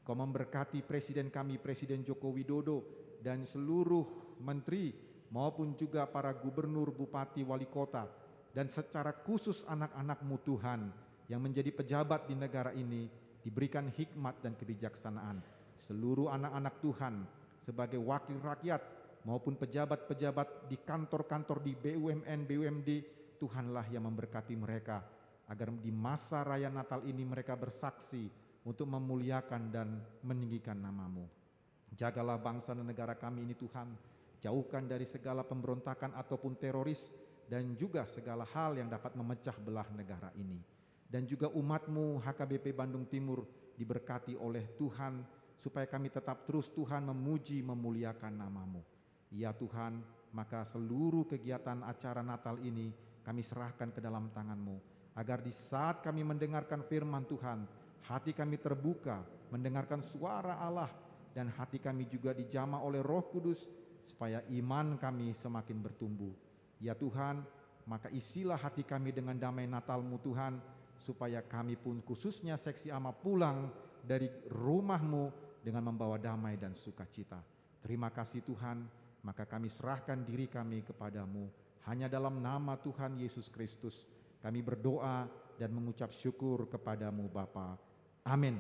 Kau memberkati presiden kami, Presiden Joko Widodo, dan seluruh menteri maupun juga para gubernur, bupati, wali kota, dan secara khusus anak-anak-Mu Tuhan yang menjadi pejabat di negara ini, diberikan hikmat dan kebijaksanaan. Seluruh anak-anak Tuhan sebagai wakil rakyat maupun pejabat-pejabat di kantor-kantor di BUMN, BUMD, Tuhanlah yang memberkati mereka, agar di masa raya Natal ini mereka bersaksi untuk memuliakan dan meninggikan nama-Mu. Jagalah bangsa dan negara kami ini Tuhan, jauhkan dari segala pemberontakan ataupun teroris, dan juga segala hal yang dapat memecah belah negara ini. Dan juga umat-Mu HKBP Bandung Timur diberkati oleh Tuhan, supaya kami tetap terus Tuhan memuji memuliakan nama-Mu. Ya Tuhan, maka seluruh kegiatan acara Natal ini kami serahkan ke dalam tangan-Mu. agar di saat kami mendengarkan firman Tuhan, hati kami terbuka mendengarkan suara Allah, dan hati kami juga dijamah oleh Roh Kudus, supaya iman kami semakin bertumbuh. Ya Tuhan, maka isilah hati kami dengan damai Natal-Mu Tuhan, supaya kami pun khususnya seksi AMA pulang dari rumah-Mu dengan membawa damai dan sukacita. Terima kasih Tuhan, maka kami serahkan diri kami kepadamu. Hanya dalam nama Tuhan Yesus Kristus kami berdoa dan mengucap syukur kepadamu Bapa. Amin.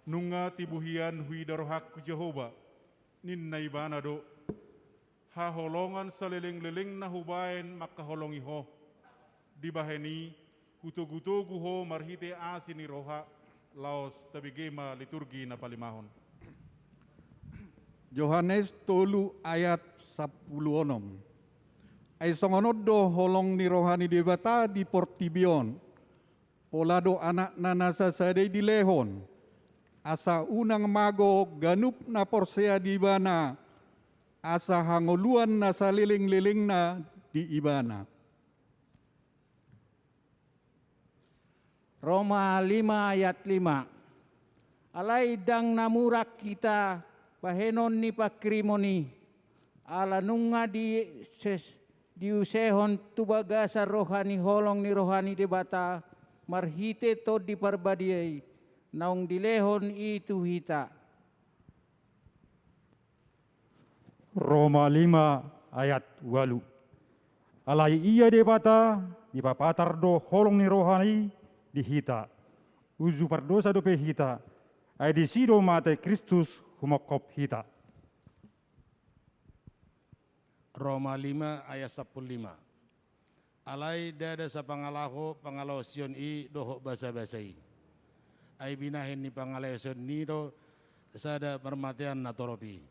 Nunga tibuhian hui darohak ku Jehova, ninna ibana do, haholongan seliling-liling na hubain makaholongi ho, dibaheni huto-guto guho marhite asini roha, laos tabigema liturgi na palimahon. Yohanes 3 ayat 16. Ay songonod do holong ni rohani debata di Portibion, polado anak na nasa sadey di lehon, asa unang mago ganup na porsea di ibana, asa hanguluan na sa liling-liling na di ibana. Roma 5 ayat 5. Alay dang namurak kita bahenon ni pakrimoni, ala nunga di usehon tubagasa rohani holong ni rohani debata, marhite to di parbadiay, naung dilehon itu hita. Roma 5 ayat 8. Alai iya debata di papatar do holong ni rohani di hita. Uzu pardosa do pe hita. Ai di sido mate Kristus humakop hita. Roma 5 ayat 15. Alai dada sa pangalaho pangalosion i doho basa-basai. Ai binahin ni pangalosion ni do sada permatian natoropi.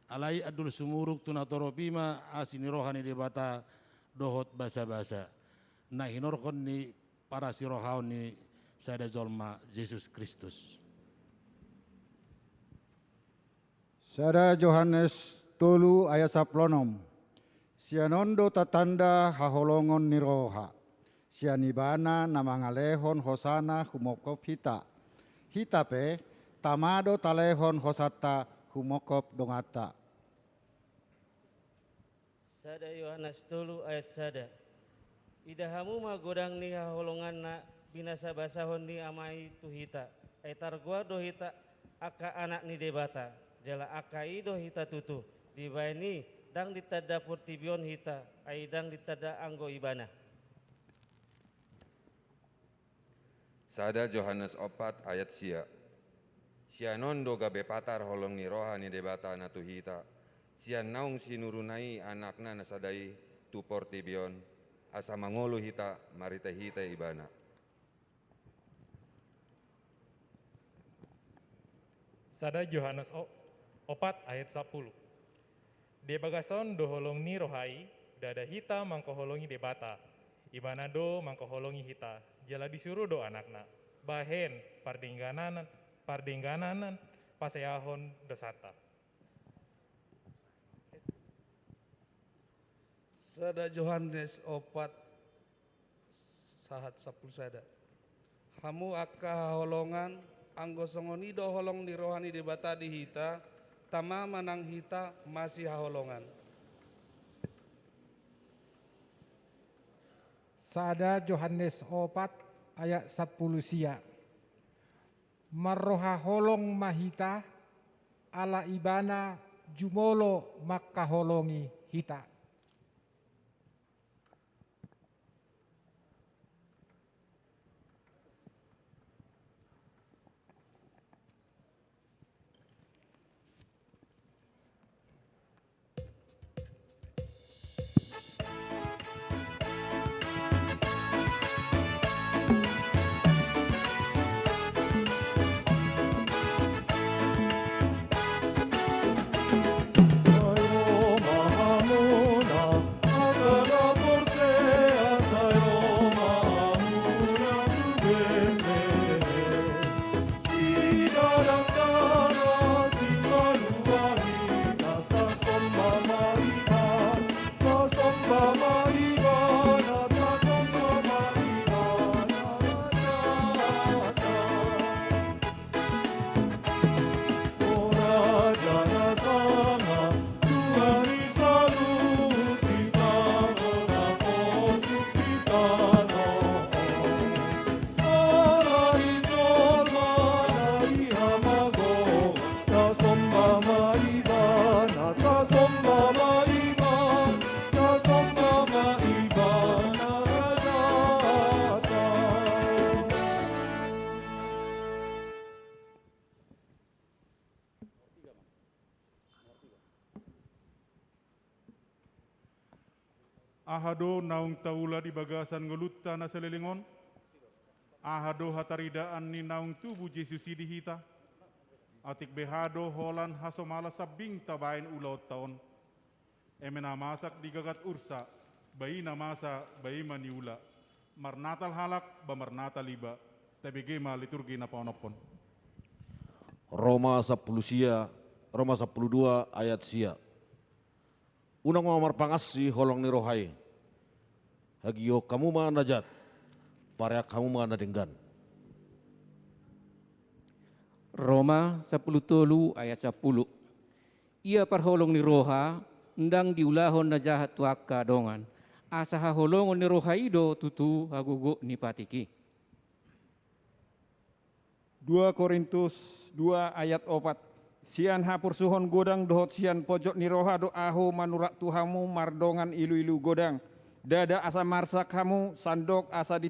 Alai adul sumuruk tu natoropi ma asini rohani debata dohot basa-basa. Nah hinorkon ni para sirohaun ni sada jolma Yesus Kristus. Sada Yohanes 3 ayat 16. Sianondo tatanda haholongon ni roha. Sianibana namangalehon hosana humokop hita. Hita pe tamado talehon hosata humokop dongata. Sada Yohanes 3 ayat sada. Idahamu magodang ni haholongan na binasa basahon ni amai tuhita. Etar gua dohita aka anak ni debata. Jala aka ido hita tutu. Dibaini dang ditada purtibion hita. Aidang ditada anggo ibana. Sada Yohanes 4 ayat sia. Sianondo gabe patar holong ni rohani debata na tuhita. Sian naung sinurunai anakna nasadai tu portibion. Asa mangolo hita marita hita ibana. Sada Yohanes 4 ayat 10. De bagason do holong ni rohai, dada hita mangkoholongi debata. Ibana do mangkoholongi hita, jala disuruh do anakna. Bahen pardingganan pasayahon dosata. Sada Yohanes 4 sahat 10 sada. Hamu akka holongan anggo songoni do holong di rohani debata di hita, tama manang hita masih haholongan. Sada Yohanes 4 ayat 10 sia. Marroha holong mahita ala ibana jumolo maka holongi hita. Ahado naung taula di bagasan ngelutta na selelingon. Ahado hataridaan ni naung tubuh Yesus di hita. Atik behado holan hasomala sabing tabain ulaut taon. Emena masak digagat ursa, bayi namasa bayi maniula. Marnatal halak bamarnatal liba. Tabigema liturgi na paunopon. Roma 10 sia, Roma 12 ayat sia. Unang mamar pangasi holong ni rohai. Hagio kamu ma najat, pareak kamu ma nadenggan. Roma 10 tolu ayat 10. Ia parholong ni roha, ndang diulahon na jahat tuaka dongan. Asa haholongon ni roha ido tutu hagugo ni patiki. 2 Korintus 2 ayat 4. Sian hapur suhon godang dohot sian pojok ni roha do aho manurak tuhamu mardongan ilu-ilu godang. Dada asa marsak hamu sandok asa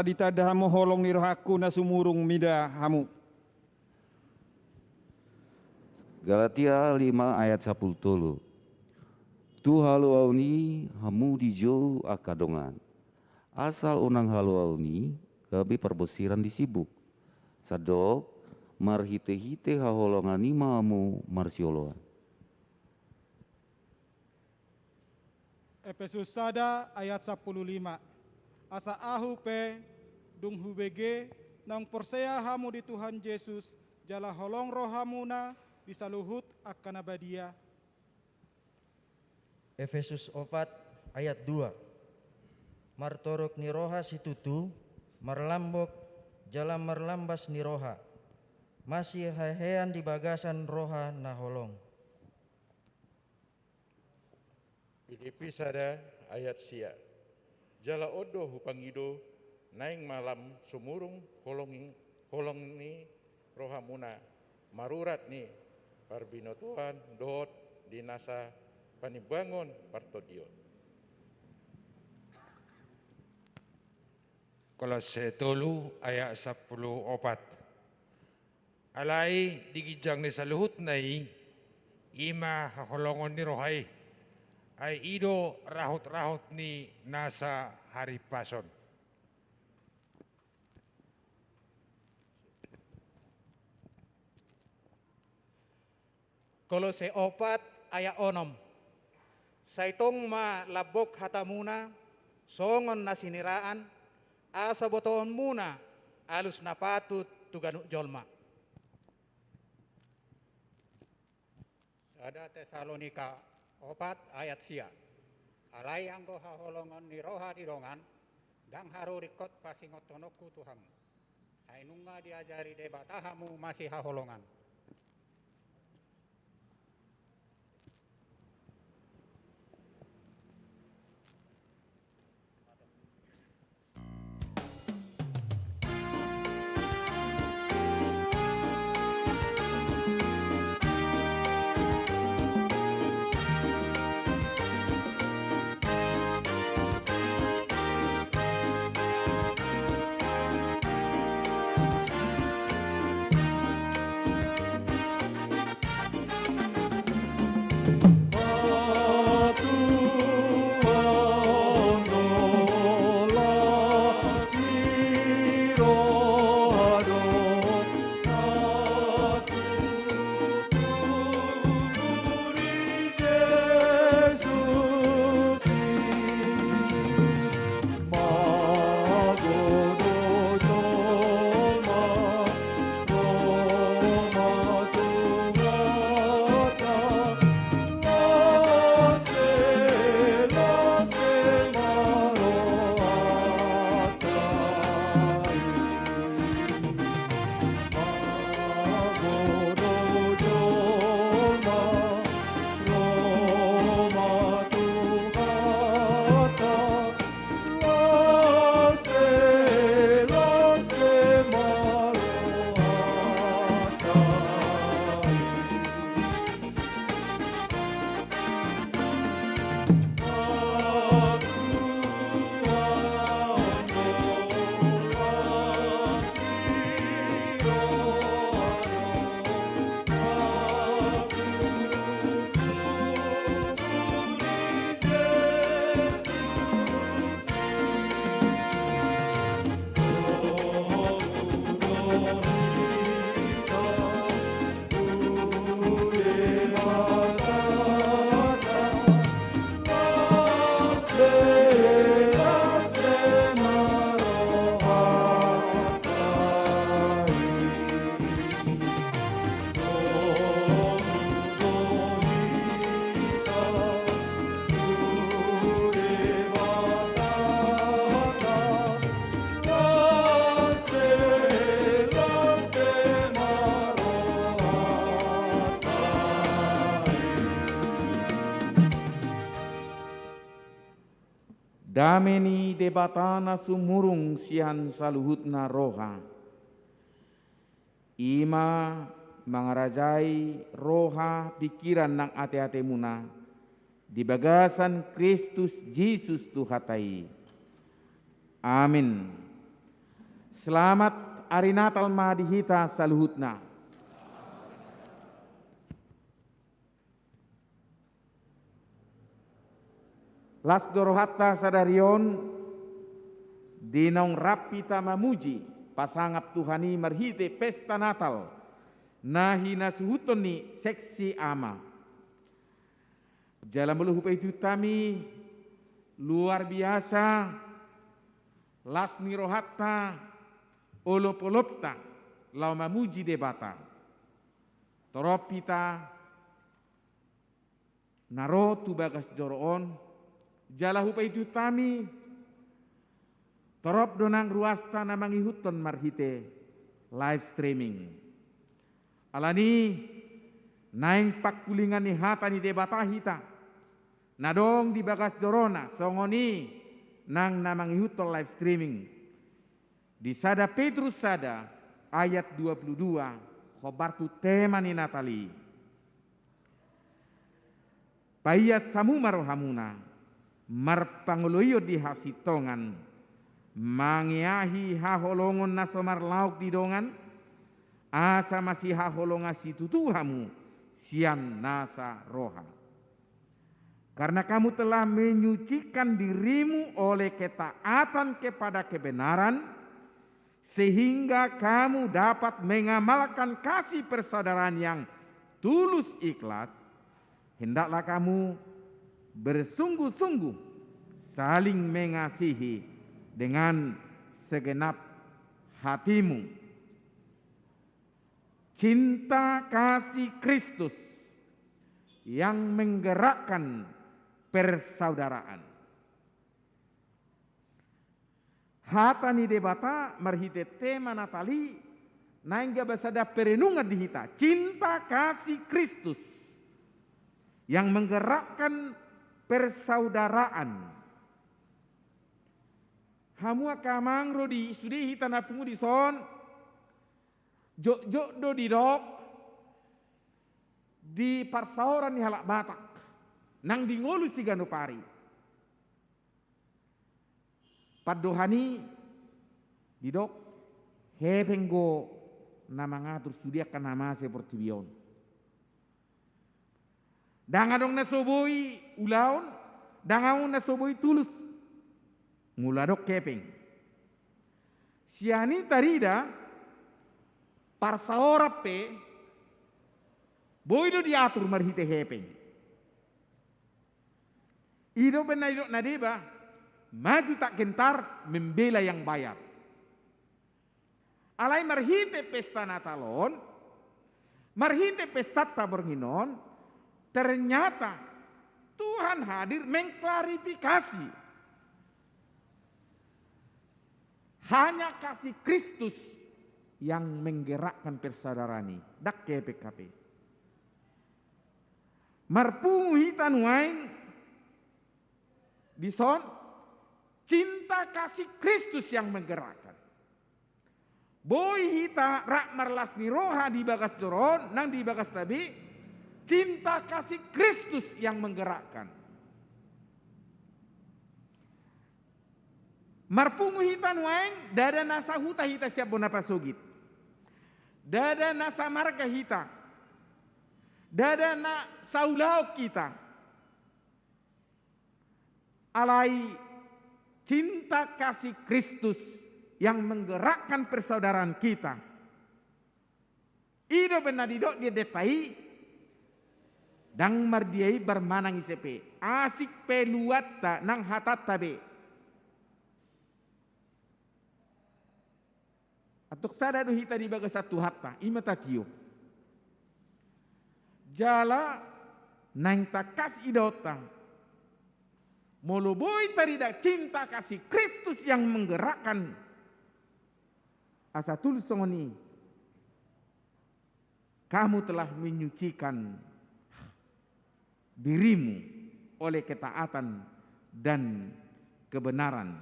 ditada hamu holong ni rohaku na sumurung mida hamu. Galatia 5 ayat 10 tolu. Tu halu auni hamu dijo akadongan. Asal unang halu auni gabi perbesiran disibuk. Sadok marhite-hite haholongan imamu marsioloan. Efesus sada ayat 15. Asa ahu pe dung hubege nang persea hamu di Tuhan Yesus jala holong rohamuna bisa luhut akan abadia. Efesus 4 ayat 2. Martorok ni roha situtu marlambok jala marlambas ni roha. masih hehean di bagasan roha naholong. Pidipi sada ayat sia. Jala odo hupangido naing malam sumurung holong ni rohamuna marurat ni parbinotoan dot dinasa panibangon partodio. Kolose 3 ayat 14. Alai digijang ni saluhut nai ima haholongon ni rohai ay ido rahot-rahot ni nasa hari pason. Kolose 4 ayat 6. Saitong ma labok hatamuna songon na siniraan asa botoon muna alus na patut tuganuk jolma. Sada Tesalonika 4 ayat sia. Alai anggo haholongon ni roha di dongan dang haru rikot pasingot tonoku Tuhan. Hainunga diajari debatahamu masih haholongan. Dameni debatana sumurung sian saluhutna roha. Ima mangarajai roha pikiran nang ate-ate muna di bagasan Kristus Yesus Tuhatai. Amin. Selamat hari Natal madihita saluhutna. Las dorohatta sadarion dinong rapita mamuji pasangap Tuhani marhite pesta Natal nahi nasuhutoni seksi ama. Jalan meluhu itu tami luar biasa las nirohatta olop-olopta lau mamuji debata. Toropita naro tu bagas joroon jala hupa itu tami torop donang ruasta namang ihuton marhite live streaming Alani naing pakkulingan ni hata ni debata hita. Nadong di bagas jorona songoni nang namang ihutol live streaming. Di sada Petrus sada ayat 22 khobartu tema ni Natali. Payat samu marohamuna marpangoloyo di hasitongan mangiahi haholongon nasomar lauk di dongan asa masih haholonga si tutuhamu sian nasa roha. Karena kamu telah menyucikan dirimu oleh ketaatan kepada kebenaran, sehingga kamu dapat mengamalkan kasih persaudaraan yang tulus ikhlas, hendaklah kamu bersungguh-sungguh saling mengasihi dengan segenap hatimu. Cinta kasih Kristus yang menggerakkan persaudaraan. Hata ni debata marhite tema Natali naingga basada perenungan di hita. Cinta kasih Kristus yang menggerakkan persaudaraan. Hamu akamang rodi studi hita napungu di son jok do di dok di parsauran ni halak Batak nang di ngolu si Ganopari padohani di dok hepenggo nama ngatur studi akan nama seperti bion dangadong nasoboi ulaon dangaun nasoboi tulus nguladok kepeng siani tarida parsaorape boido diatur marhite hepeng ido benaido nadeba maju tak gentar membela yang bayar alai marhite pesta Natalon marhite pesta Tabornginon ternyata Tuhan hadir mengklarifikasi hanya kasih Kristus yang menggerakkan persaudaraan ini. Dak PKP. Marpungu hita nuain dison cinta kasih Kristus yang menggerakkan. Boy hita rak marlas ni roha di bagas joron nang di bagas tabi cinta kasih Kristus yang menggerakkan. Marpungu hita nuain dada nasa huta hita siap bonapa sogit. Dada nasa marga hita. Dada na saulau kita. Alai cinta kasih Kristus yang menggerakkan persaudaraan kita. Ido benadidok dia depai dang mardiai bermanang isepe. Asik peluatta nang hatat tabe. Atuk sada do hita di bagas satu hatta imata tio. Jala nang takas idota. Moloboi tarida cinta kasih Kristus yang menggerakkan asa tulus songoni. Kamu telah menyucikan dirimu oleh ketaatan dan kebenaran.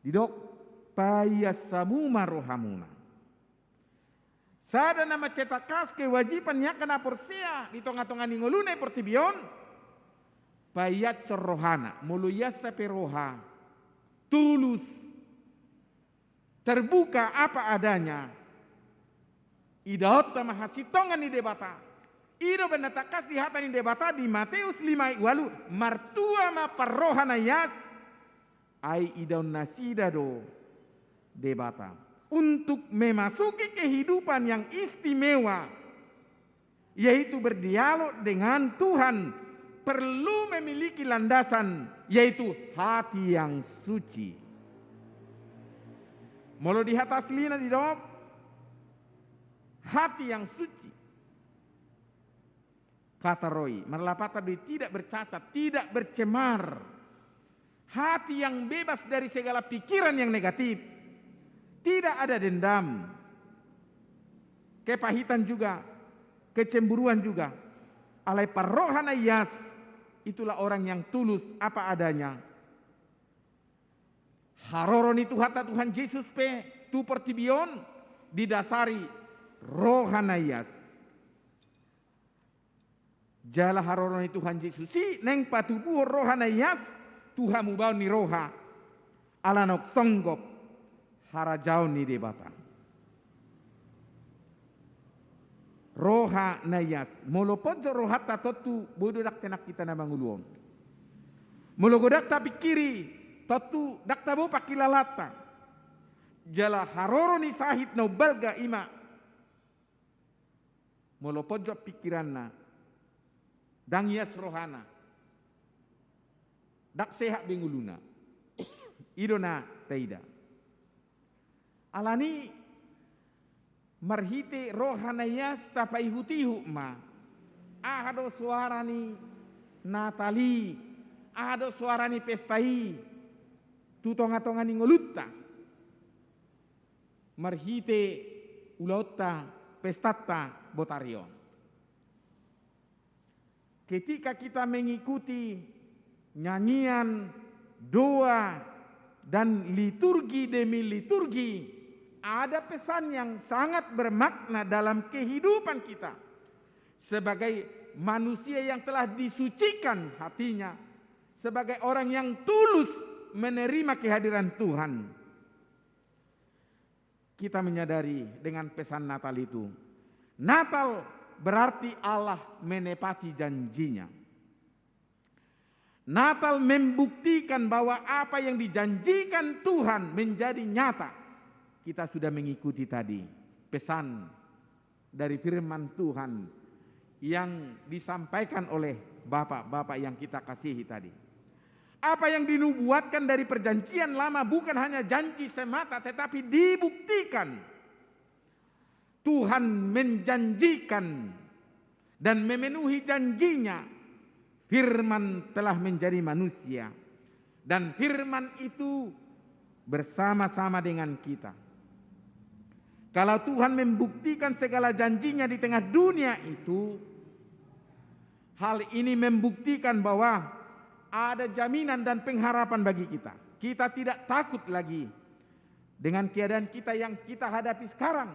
Didok payasamu marohamuna. Sada nama cetakas kewajibannya kena porsia di tonga-tonga ningolune portibion. Payat corohana muluyasa peroha tulus terbuka apa adanya. Idaot sama hasitongan di debata. Ido benatakas di hata ni debata di Matius 5 walu martua ma parrohana yas ai idaun nasida do debata untuk memasuki kehidupan yang istimewa yaitu berdialog dengan Tuhan perlu memiliki landasan yaitu hati yang suci. Molo di atas lina di dok hati yang suci. Kata Roy, merlapata tidak bercacat, tidak bercemar. Hati yang bebas dari segala pikiran yang negatif. Tidak ada dendam. kepahitan juga, kecemburuan juga. Alai parrohana yas, itulah orang yang tulus apa adanya. Haroron itu hata Tuhan Yesus pe tu pertibion didasari rohana yas. Jala haroron itu Tuhan Yesus si neng patubuh rohana yas Tuhan mubau ni roha alanok songgop harajau ni debata. Roha nayas molopod rohata totu bododak tenak kita na manguluon. Mologodak tapi kiri totu dak tabo pakilalata. Jala haroroni sahid no balga ima. Molopod pikiranna dangias rohana. Dak sehat benguluna. Idona taida. Alani marhite rohanayas tapai hutihu ma. Ahado suarani Natali, ahado suarani pestai. Tutonga-tongani ngolutta. Marhite ulota pestata botarion. Ketika kita mengikuti nyanyian, doa, dan liturgi demi liturgi, ada pesan yang sangat bermakna dalam kehidupan kita. Sebagai manusia yang telah disucikan hatinya, sebagai orang yang tulus menerima kehadiran Tuhan. Kita menyadari dengan pesan Natal itu. Natal berarti Allah menepati janjinya. Natal membuktikan bahwa apa yang dijanjikan Tuhan menjadi nyata. Kita sudah mengikuti tadi pesan dari firman Tuhan yang disampaikan oleh bapak-bapak yang kita kasihi tadi. Apa yang dinubuatkan dari perjanjian lama bukan hanya janji semata tetapi dibuktikan. Tuhan menjanjikan dan memenuhi janjinya. Firman telah menjadi manusia dan firman itu bersama-sama dengan kita. Kalau Tuhan membuktikan segala janjinya di tengah dunia itu, hal ini membuktikan bahwa ada jaminan dan pengharapan bagi kita. Kita tidak takut lagi dengan keadaan kita yang kita hadapi sekarang.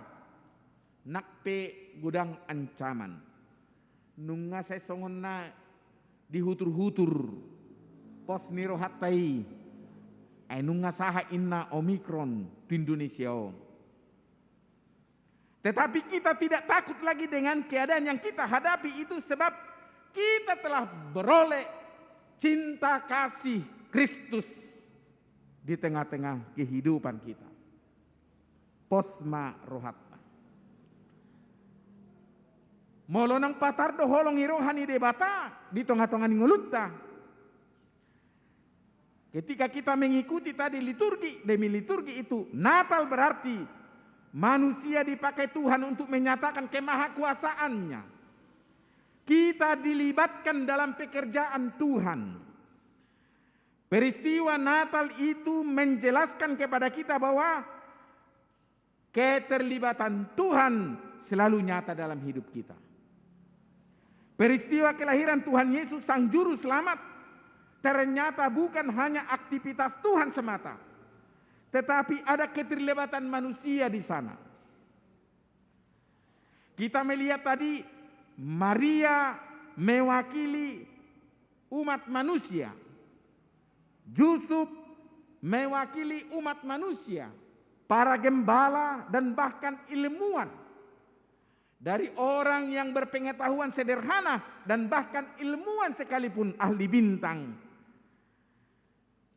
Nakpe gudang ancaman. Nunga saya songonna dihutur-hutur pos nirohatai ainunga saha inna omikron di Indonesia. Tetapi kita tidak takut lagi dengan keadaan yang kita hadapi itu sebab kita telah beroleh cinta kasih Kristus di tengah-tengah kehidupan kita. Posma rohatna. Molonang patardo holong irohani debata di tengah-tengah ngulutta. Ketika kita mengikuti tadi liturgi demi liturgi itu, Natal berarti manusia dipakai Tuhan untuk menyatakan kemahakuasaannya. Kita dilibatkan dalam pekerjaan Tuhan. Peristiwa Natal itu menjelaskan kepada kita bahwa keterlibatan Tuhan selalu nyata dalam hidup kita. Peristiwa kelahiran Tuhan Yesus Sang Juru Selamat ternyata bukan hanya aktivitas Tuhan semata, tetapi ada keterlibatan manusia di sana. Kita melihat tadi Maria mewakili umat manusia, Yusuf mewakili umat manusia, para gembala dan bahkan ilmuwan. Dari orang yang berpengetahuan sederhana dan bahkan ilmuwan sekalipun ahli bintang.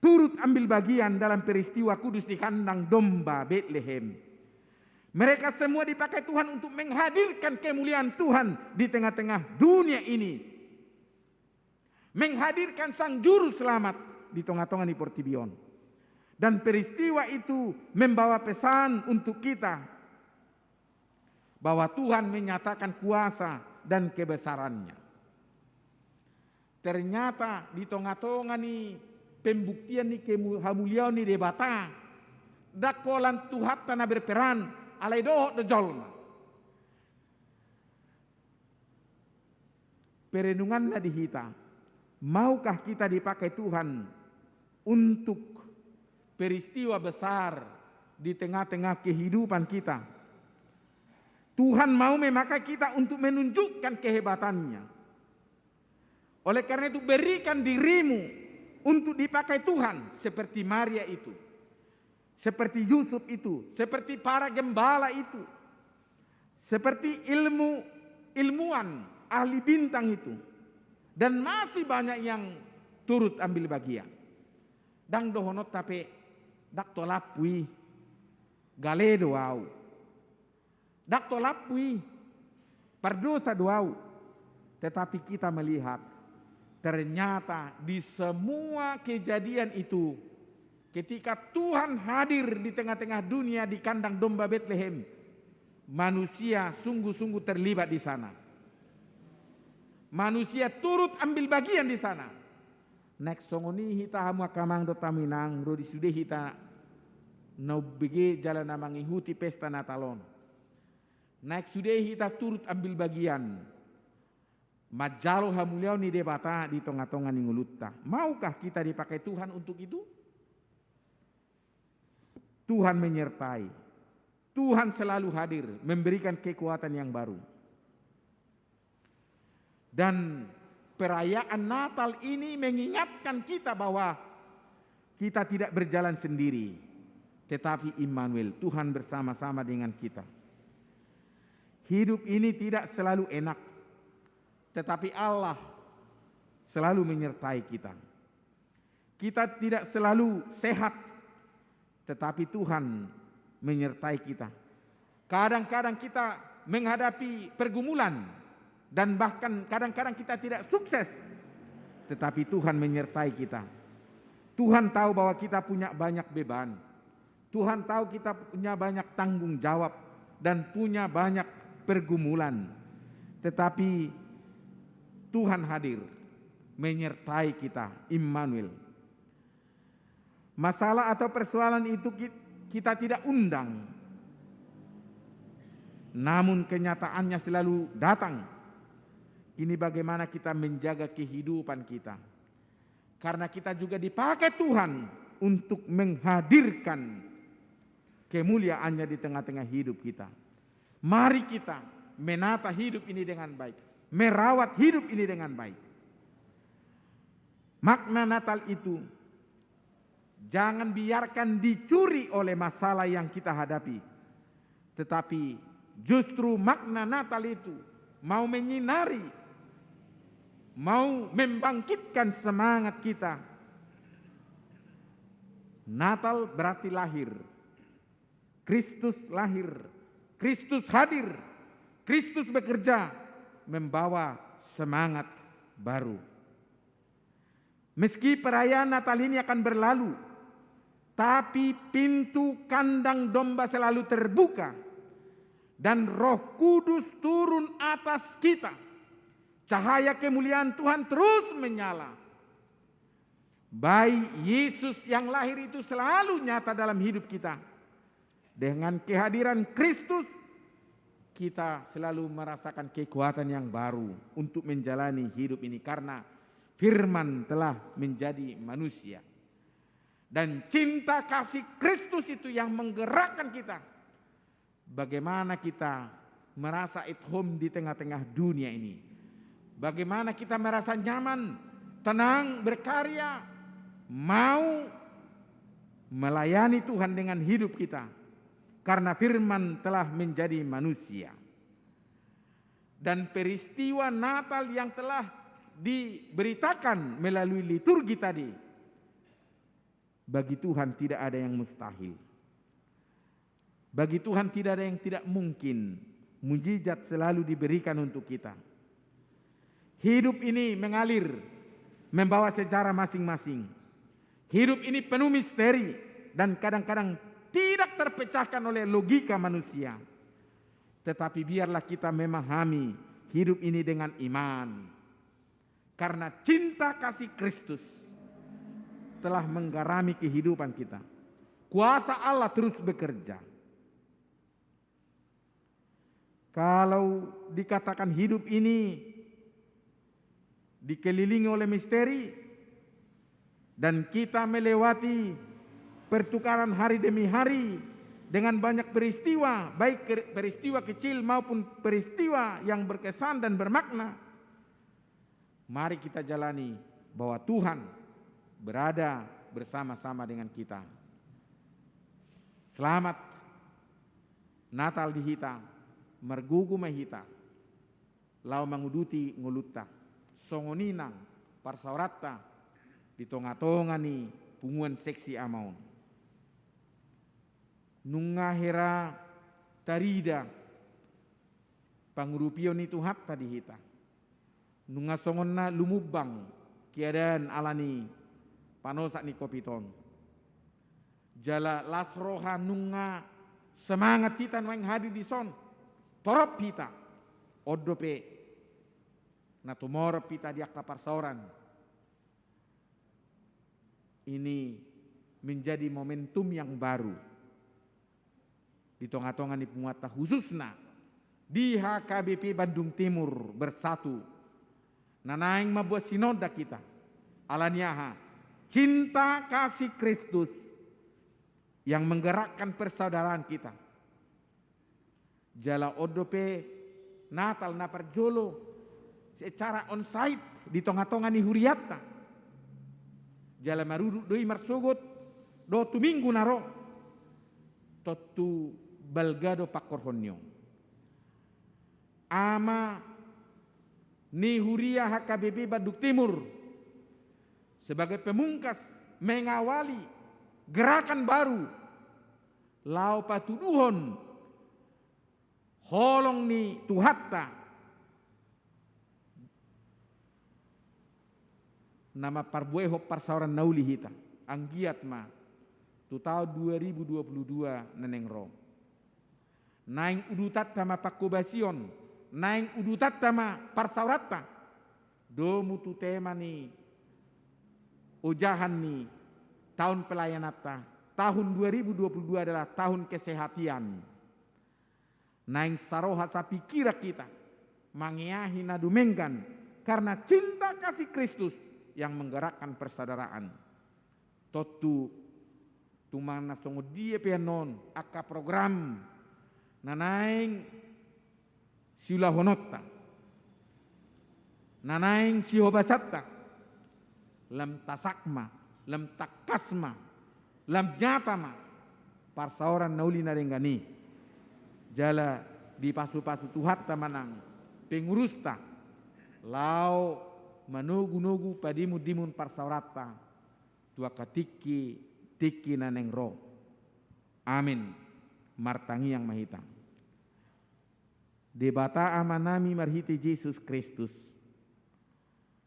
Turut ambil bagian dalam peristiwa kudus di kandang domba Bethlehem. Mereka semua dipakai Tuhan untuk menghadirkan kemuliaan Tuhan di tengah-tengah dunia ini. Menghadirkan Sang Juru Selamat di tengah-tengah di Portibion. Dan peristiwa itu membawa pesan untuk kita bahwa Tuhan menyatakan kuasa dan kebesarannya. Ternyata di tengah-tengah ni pembuktian ni kemuliaan ni debata dakolan Tuhan tanah berperan alai doh de jolma. perenungan di kita. Maukah kita dipakai Tuhan untuk peristiwa besar di tengah-tengah kehidupan kita? Tuhan mau memakai kita untuk menunjukkan kehebatannya. Oleh karena itu berikan dirimu untuk dipakai Tuhan seperti Maria itu, seperti Yusuf itu, seperti para gembala itu, seperti ilmuwan, ahli bintang itu, dan masih banyak yang turut ambil bagian. Dang dohonot tapi dak tolapui galedo au. Dak tolapui pardosa doau. Tetapi kita melihat ternyata di semua kejadian itu, ketika Tuhan hadir di tengah-tengah dunia di kandang domba Bethlehem, manusia sungguh-sungguh terlibat di sana. Manusia turut ambil bagian di sana. Nek songoni hita hamu akamang do taminang rodi sude hita no bege jalan mangihuti pesta Natalon. Nek sude hita turut ambil bagian. Majalo hamuliau ni debata di tengah-tengah ni ngulutta. Maukah kita dipakai Tuhan untuk itu? Tuhan menyertai. Tuhan selalu hadir, memberikan kekuatan yang baru. Dan perayaan Natal ini mengingatkan kita bahwa kita tidak berjalan sendiri, tetapi Immanuel, Tuhan bersama-sama dengan kita. Hidup ini tidak selalu enak, tetapi Allah selalu menyertai kita. Kita tidak selalu sehat, tetapi Tuhan menyertai kita. Kadang-kadang kita menghadapi pergumulan dan bahkan kadang-kadang kita tidak sukses, tetapi Tuhan menyertai kita. Tuhan tahu bahwa kita punya banyak beban. Tuhan tahu kita punya banyak tanggung jawab dan punya banyak pergumulan. Tetapi Tuhan hadir menyertai kita, Immanuel. Masalah atau persoalan itu kita tidak undang, namun kenyataannya selalu datang. Ini bagaimana kita menjaga kehidupan kita, karena kita juga dipakai Tuhan untuk menghadirkan kemuliaannya di tengah-tengah hidup kita. Mari kita menata hidup ini dengan baik, merawat hidup ini dengan baik. Makna Natal itu jangan biarkan dicuri oleh masalah yang kita hadapi, tetapi justru makna Natal itu mau menyinari, mau membangkitkan semangat kita. Natal berarti lahir. Kristus lahir, Kristus hadir, Kristus bekerja, membawa semangat baru. Meski perayaan Natal ini akan berlalu, tapi pintu kandang domba selalu terbuka dan Roh Kudus turun atas kita. Cahaya kemuliaan Tuhan terus menyala. Bayi Yesus yang lahir itu selalu nyata dalam hidup kita. Dengan kehadiran Kristus, kita selalu merasakan kekuatan yang baru untuk menjalani hidup ini, karena Firman telah menjadi manusia. Dan cinta kasih Kristus itu yang menggerakkan kita. Bagaimana kita merasa at home di tengah-tengah dunia ini. Bagaimana kita merasa nyaman, tenang, berkarya, mau melayani Tuhan dengan hidup kita. Karena firman telah menjadi manusia. Dan peristiwa Natal yang telah diberitakan melalui liturgi tadi, bagi Tuhan tidak ada yang mustahil. Bagi Tuhan tidak ada yang tidak mungkin. Mujizat selalu diberikan untuk kita. Hidup ini mengalir, membawa sejarah masing-masing. Hidup ini penuh misteri dan kadang-kadang tidak terpecahkan oleh logika manusia. Tetapi biarlah kita memahami hidup ini dengan iman. Karena cinta kasih Kristus telah menggarami kehidupan kita. Kuasa Allah terus bekerja. Kalau dikatakan hidup ini dikelilingi oleh misteri, dan kita melewati pertukaran hari demi hari dengan banyak peristiwa, baik peristiwa kecil maupun peristiwa yang berkesan dan bermakna. Mari kita jalani bahwa Tuhan berada bersama-sama dengan kita. Selamat Natal di hita, mergugu mahita, lau manguduti ngulutta, songoninang, parsauratta, di tonga-tonga ni punguan seksi amaun. Nungahera tarida, pangurupion itu hatta di hita. Nungasongon na lumubang, kiadan alani, panosak ni kopiton. Jala lasroha nunga semangat kita nang hadir di son. Torop kita, odope, na tumorop kita di akaparsoran. Ini menjadi momentum yang baru. Di tonga-tonga ni penguata khususna di HKBP Bandung Timur bersatu. Nanaing mabuat sinoda kita. Alanyaha, cinta kasih Kristus yang menggerakkan persaudaraan kita. Jala odope Natal na perjolo secara onsite di tonga-tonga ni huriatta. Jala maruduk doi marsugut do tu minggu naro totu balgado pakorhonyo. Ama ni huria HKBP Bandung Timur sebagai pemungkas mengawali gerakan baru lau patuduhon holong ni tuhatta nama parbueho parsauran nauli hita anggiat ma tu tahun 2022 neneng ro naing udutat sama pakubasion naing udutat sama parsaurata do mutu tema ni ujahan ni tahun pelayanata tahun 2022 adalah tahun kesehatan. Naing saroha sapikira kita mangiahi nadumenggan karena cinta kasih Kristus yang menggerakkan persaudaraan. Totu tumana songo dia pianon aka program nanaing siulahonotta nanaing sihobasatta lam tasakma lam takasma lam nyatama parsauran nauli narenggani jala di pasu-pasu tuhatta manang pengurusta lau manugu-nugu padimu-dimun parsaurata tua katiki tiki naneng ro. Amin. Martangi yang mahitang. Debata amanami marhiti Yesus Kristus.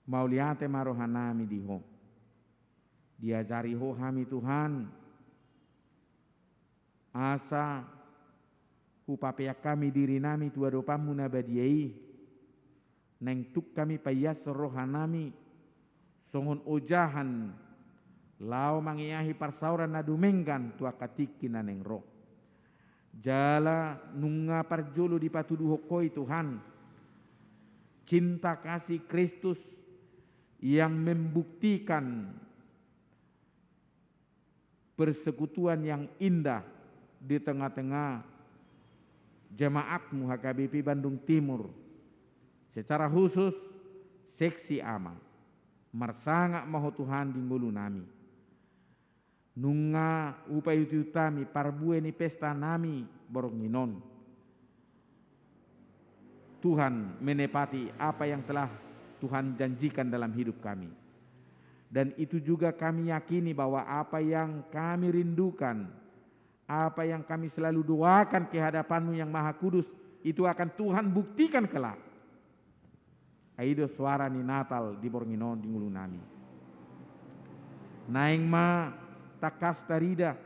Mauliate marohanami diho. Diajari ho hami Tuhan. Asa upapea kami diri nami tua dopamu nabadiai. Neng tuk kami payas rohanami. Songon ojahan. Lau mangiahi parsauran nadumenggan tua katiki naneng roh. Jala nunga parjolo di patuduh hokoi Tuhan. Cinta kasih Kristus yang membuktikan persekutuan yang indah di tengah-tengah jemaatmu HKBP Bandung Timur. Secara khusus seksi ama. Marsanga maho Tuhan di ngulu nami. Nunga upay utami parbue ni pesta nami boronginon. Tuhan menepati apa yang telah Tuhan janjikan dalam hidup kami. Dan itu juga kami yakini bahwa apa yang kami rindukan, apa yang kami selalu doakan ke hadapan-Mu yang Maha Kudus, itu akan Tuhan buktikan kelak. Aido suara ni Natal di boronginon di ngulu nami. Naing ma takas tarida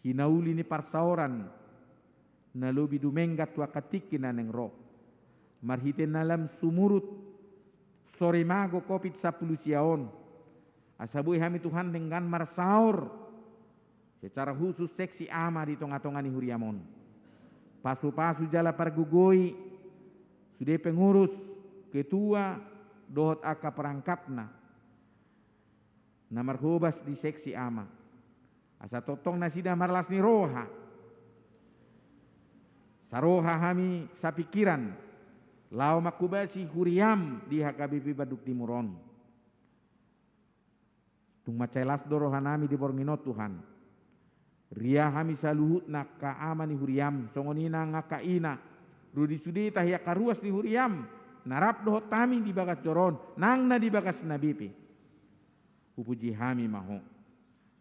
hinauli ni parsauran nalobi dumenggat tua katiki naneng roh marhite nalam sumurut sore mago kopit 10 siaon asabui hami Tuhan dengan marsaur secara khusus seksi ama di tonga-tonga ni huriamon pasu-pasu jala pargugoi sudah pengurus ketua dohot aka perangkapna namar hobas di seksi ama asa totong nasida marlas ni roha saroha hami sapikiran lau makubasi huriam di HKBP Baduk Timuron tung macelas dorohanami di borngino Tuhan ria hami saluhut na kaama ni huriam songonina ngakaina rudi sudi tahya karuas ni huriam narap dohot tami di bagas joron nang na di bagas nabipi upuji hami maho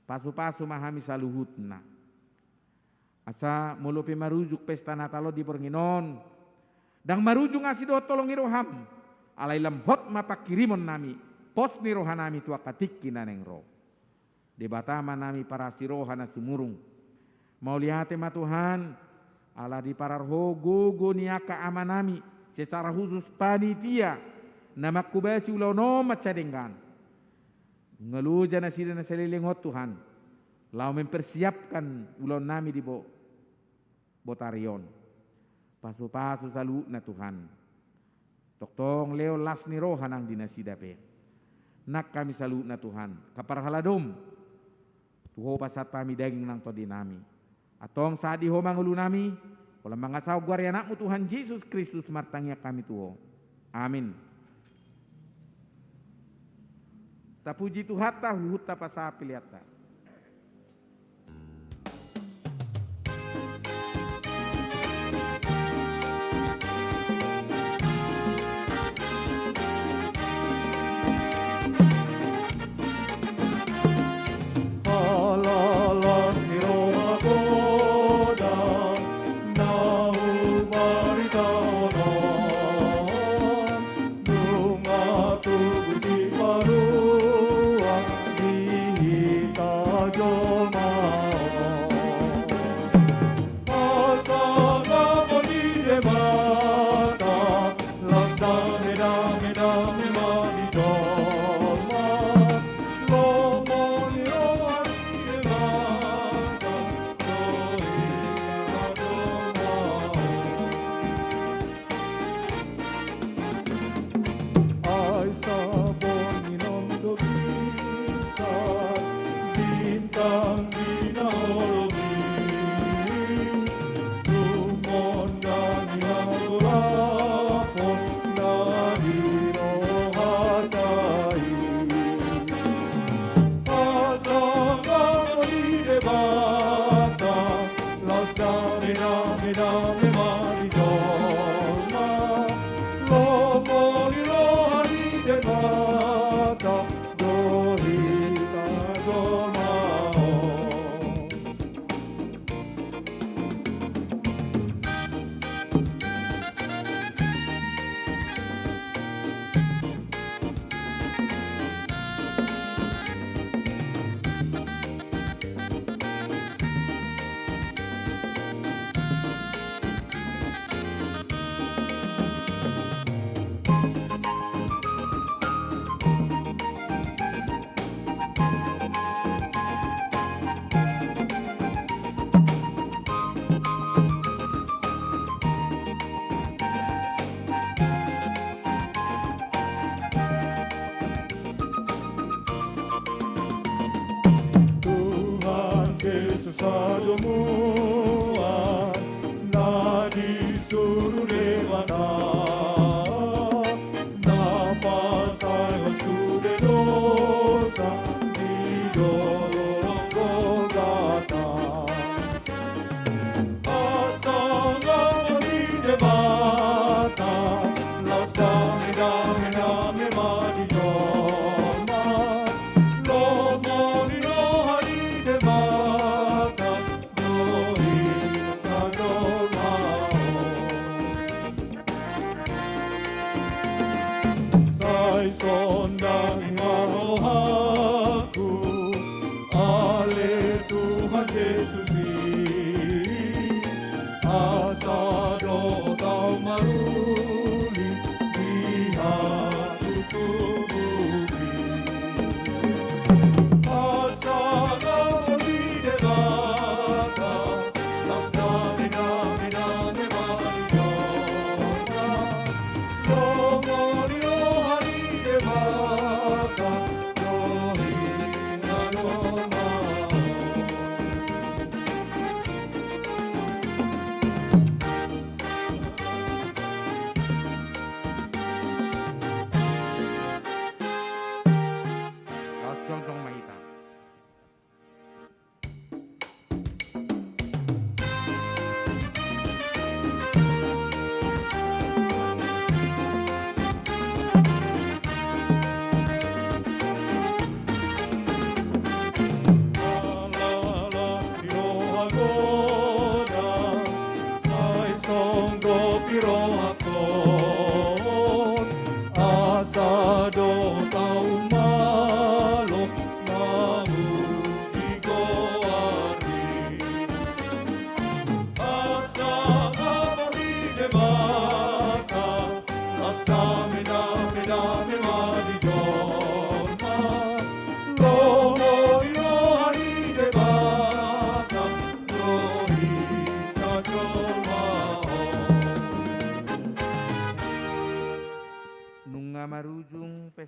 pasu-pasu mahami saluhut na asa mulupi marujuk pesta natalo di bornginon dang marujuk ngasi dohot tolong iroham alai lemhot mapakirimon nami pos ni rohanami tua katik kinaneng roh debata manami para sirohana sumurung mau lihat ma Tuhan ala di pararho gogo niaka amanami secara khusus panitia nama kubasi ulono macadenggan ngelu jana sidana selilingot Tuhan lau mempersiapkan ulon nami di botarion pasu-pasu salu na Tuhan toktong leo las ni rohanang dinasidape nak kami salu na Tuhan kaparhaladom tuho pasat kami daging nang to dinami atong sadi ho mangulu nami wala mangasaw guari anakmu Tuhan Yesus Kristus martangnya kami tuho amin tapuji Tuhan huhut tapasapiliata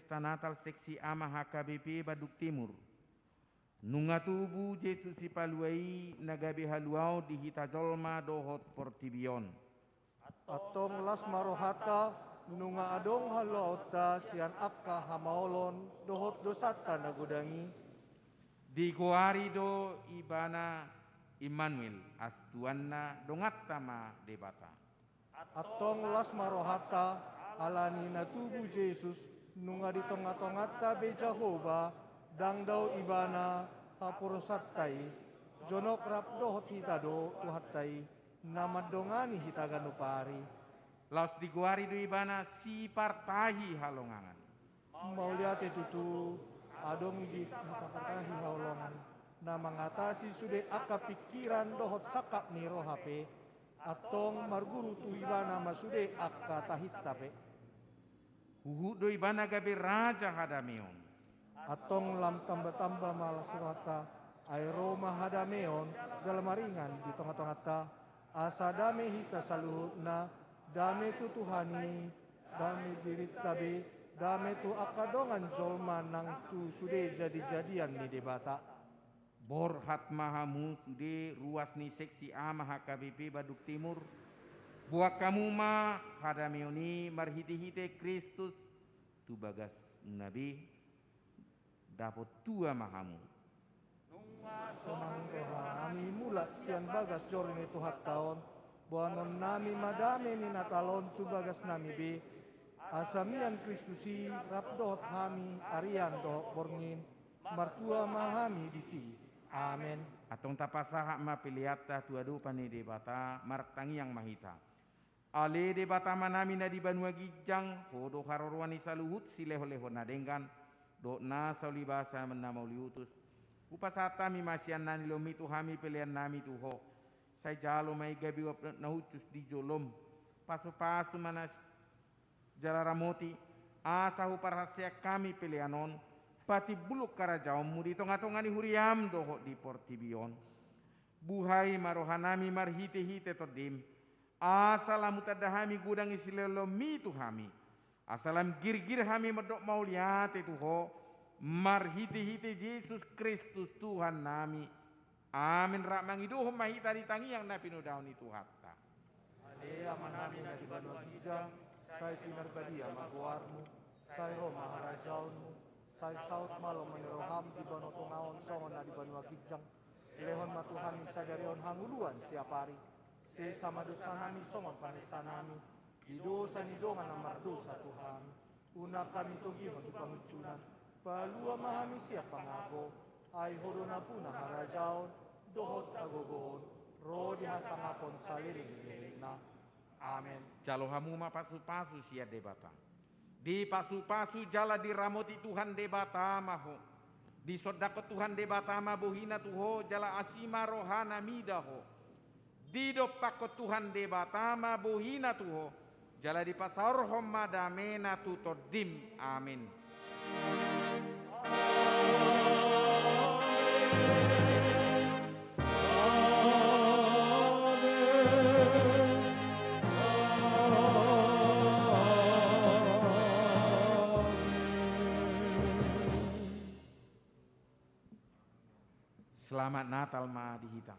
Pesta Natal Seksi Ama HKBP Baduk Timur. Nunga tubu Yesus ipaluai nagabe haluau di hita jolma dohot portibion. Atong las marohata nunga adong haluauta sian akka hamaolon dohot dosata nagudangi. Di goari do ibana Immanuel astuanna dongatama debata. Atong las marohata alani na tubuh Yesus nunga di tonga-tongata be Jehovah dang daw ibana hapurosatay jonok rap dohot hitado tuhatay namadongani hitaganupari. Laos di goari do ibana si partahi halongangan. Mauliate tutu adong di hitapartahi halongan na mengatasi sude aka pikiran dohot sakap ni rohape atong marguru tu ibana masude akka tahit tape. Huhu do ibana gabe raja hadameon. Atong lam tamba-tamba malas surata ay Roma hadameon jalmaringan di tengah-tengah ta asa dame hita saluhut na dame tu Tuhani dame dirit tabe dame tu akadongan jolma nang tu sude jadi-jadian ni debata. Borhat mahamu sude ruas ni seksi ama HKBP Baduk Timur. Buat kamu mah hadameoni marhiti-hite Kristus tu bagas nabi dapat tua mahamu. Senang rohani mula sian bagas jorin itu hat tahun buanon nami madame ni natalon tu bagas nami be asamian Kristusi rap dohot hami arian dohot borngin martua mahami disi. Amen. Atong tapasaha ma piliata tuadu pani debata martangi yang mahita. Ale debata manami na di Banua Gijang hodo harorwani saluhut sileho-leho nadenggan do na saulibasa menamauliutus. Upasata mi masian nani lomi tu hami pilihan nami tuho. Saya jalo mai gabi wap nahucus di jolom. Pasu-pasu manas jalaramoti asahu parhasia kami pilihanon. Pati buluk karajaummu di tongah-tongah ni huriam dohok di portibion. Buhai marohanami marhite-hite todim. Asalam utadahami gudang isilelo mi tu hami. Asalam gir-gir hami medok mauliate tuho. Marhite-hite Yesus Kristus Tuhan nami. Amin rakmang iduhum mahita ditangi yang napinu daun itu hatta. Ale amanami na di Banua Gijang say pinarbadia maguarmu say Roma harajaunmu say saut malo maniroham di Banua Tungaon songon na di Banua Gijang. Lehon matuhan ni sadarion hanguluan siapari. Se sama dosa nami songon panesa nami. Di dosa ni dongan na mardosa Tuhan. Una kami tugihon di pangucunan. Palua mahami siap pangago. Ay hodo na puna harajaon. Dohot agogoon. Ro di hasangapon saliring na. Amen. Jalo hamu ma pasu-pasu sia debata. Di pasu-pasu jala di ramoti Tuhan debata maho. Di sodako Tuhan debata ma bohina tuho jala asima rohana midaho. Di dopako Tuhan debata ma bohina tuho jala di pasar homma damena tutodim. Amin. Selamat Natal ma dihita.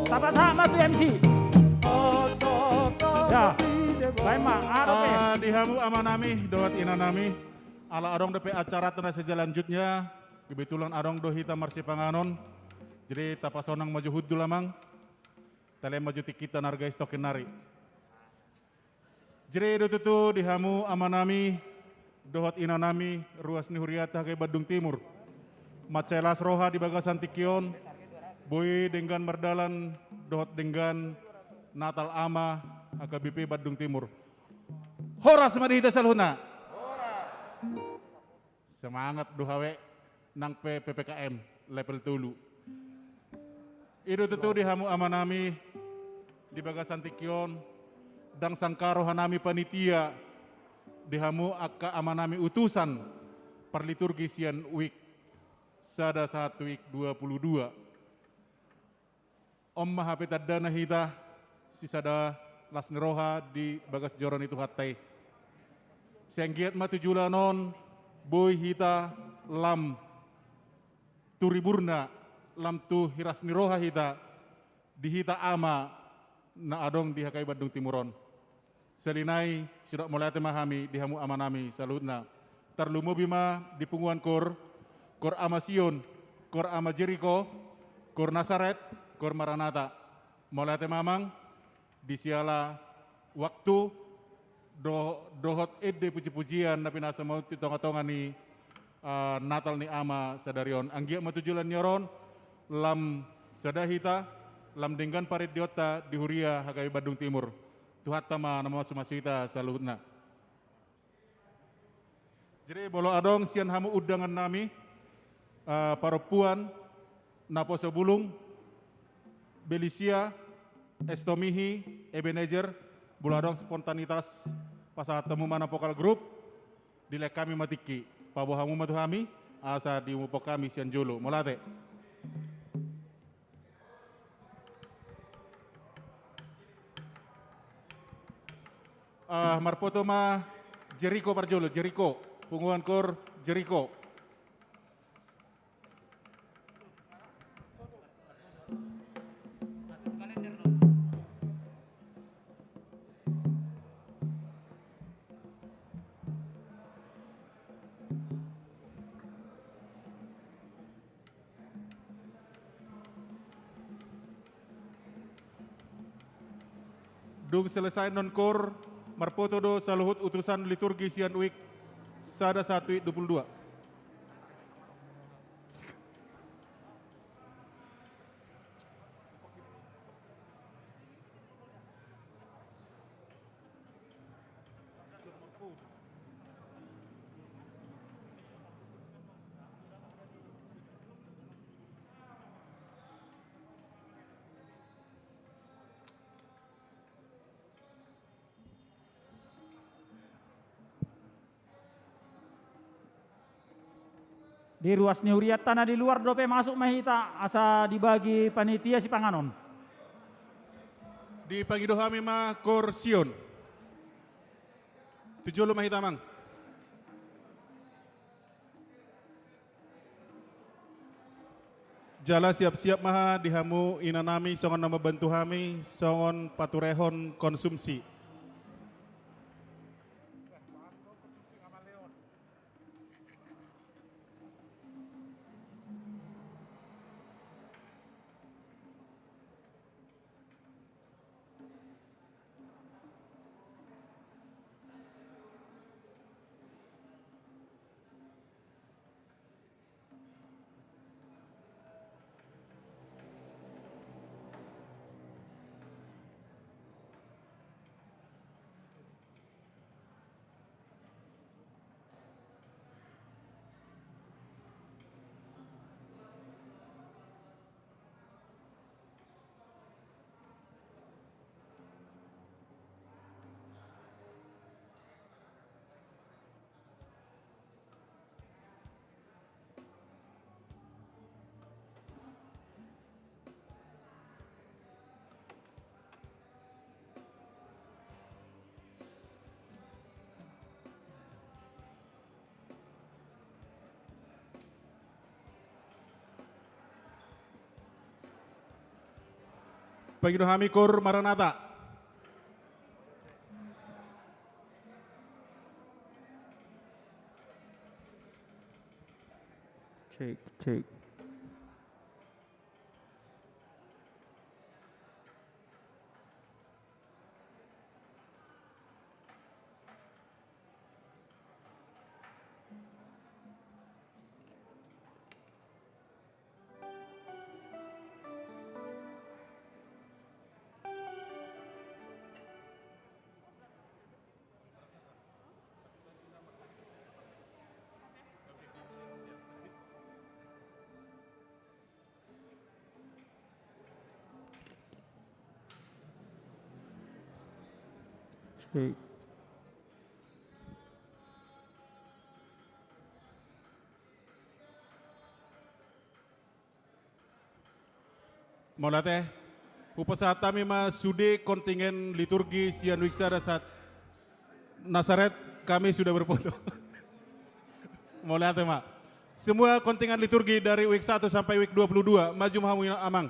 Tapa sama tu MC. Ya, baik mak. Dihamu amanami doat inanami. Ala adong depe acara tena sejalanjutnya. Kebetulan adong do hita marsi panganon. Jadi tapasonang maju huddu lamang. Tale maju tikita narga istokin nari. Jadi do tutu dihamu amanami. Dohot inanami ruas ni huriata ke Badung Timur. Macelas roha di bagasan tikion. Boy dengan merdalan dohot dengan Natal ama AKBP Bandung Timur. Horas madihita saluhna. Semangat duhawe nang PPKM level tulu. Ido tentu dihamu amanami di bagasan tikion dang sangkaro hanami panitia dihamu akka amanami utusan perliturgi sian week sada 1 week 22. Om mahapetadana hita sisada lasneroha di bagas joron itu hatai. Senggiat matujulanon boy hita lam turiburna lam tu hiras niroha hita di hita ama na adong di Hakai Bandung Timuron. Selinai sidak mulai temahami dihamu amanami salutna. Terlumu bima di punguan kor ama Sion, kor ama Jericho, kor Nasaret, kor Maranata. Mulai temamang di siala waktu dohot ede puji-pujian napi nasa mau titonga-tonga ni Natal ni ama sadarion. Anggia matujulan nyoron lam sadahita lam denggan parit diota di Huria Hakai Bandung Timur. Tuhat tama nama sumasita saluhutna. Jadi bolo adong sian hamu udangan nami paropuan napo sebulung Belisia Estomihi Ebenezer bolo adong spontanitas pasat temu mana pokal grup dilek kami matiki pabohamu matuhami asa diumupok kami sian jolo molate. Marpoto ma Jericho Parjolo, Jericho, punguan kor Jericho. Dung selesai non-kor, marpoto do saluhut utusan liturgi sian week sada 1 week 22. Di ruas niuriat tanah di luar dope masuk mahita asa dibagi panitia si panganon. Di pangidohami ma kor Sion. 7 mahita mang. Jala siap-siap maha dihamu inanami songon nama bantu hami songon paturehon konsumsi. Pangidohami kor Maranata. Cek. Baik. Molate, upasata mima sude kontingen liturgi sian wiksada saat Nasaret kami sudah berfoto. Molate mak. Semua kontingen liturgi dari week 1 sampai week 22 maju mahamu amang.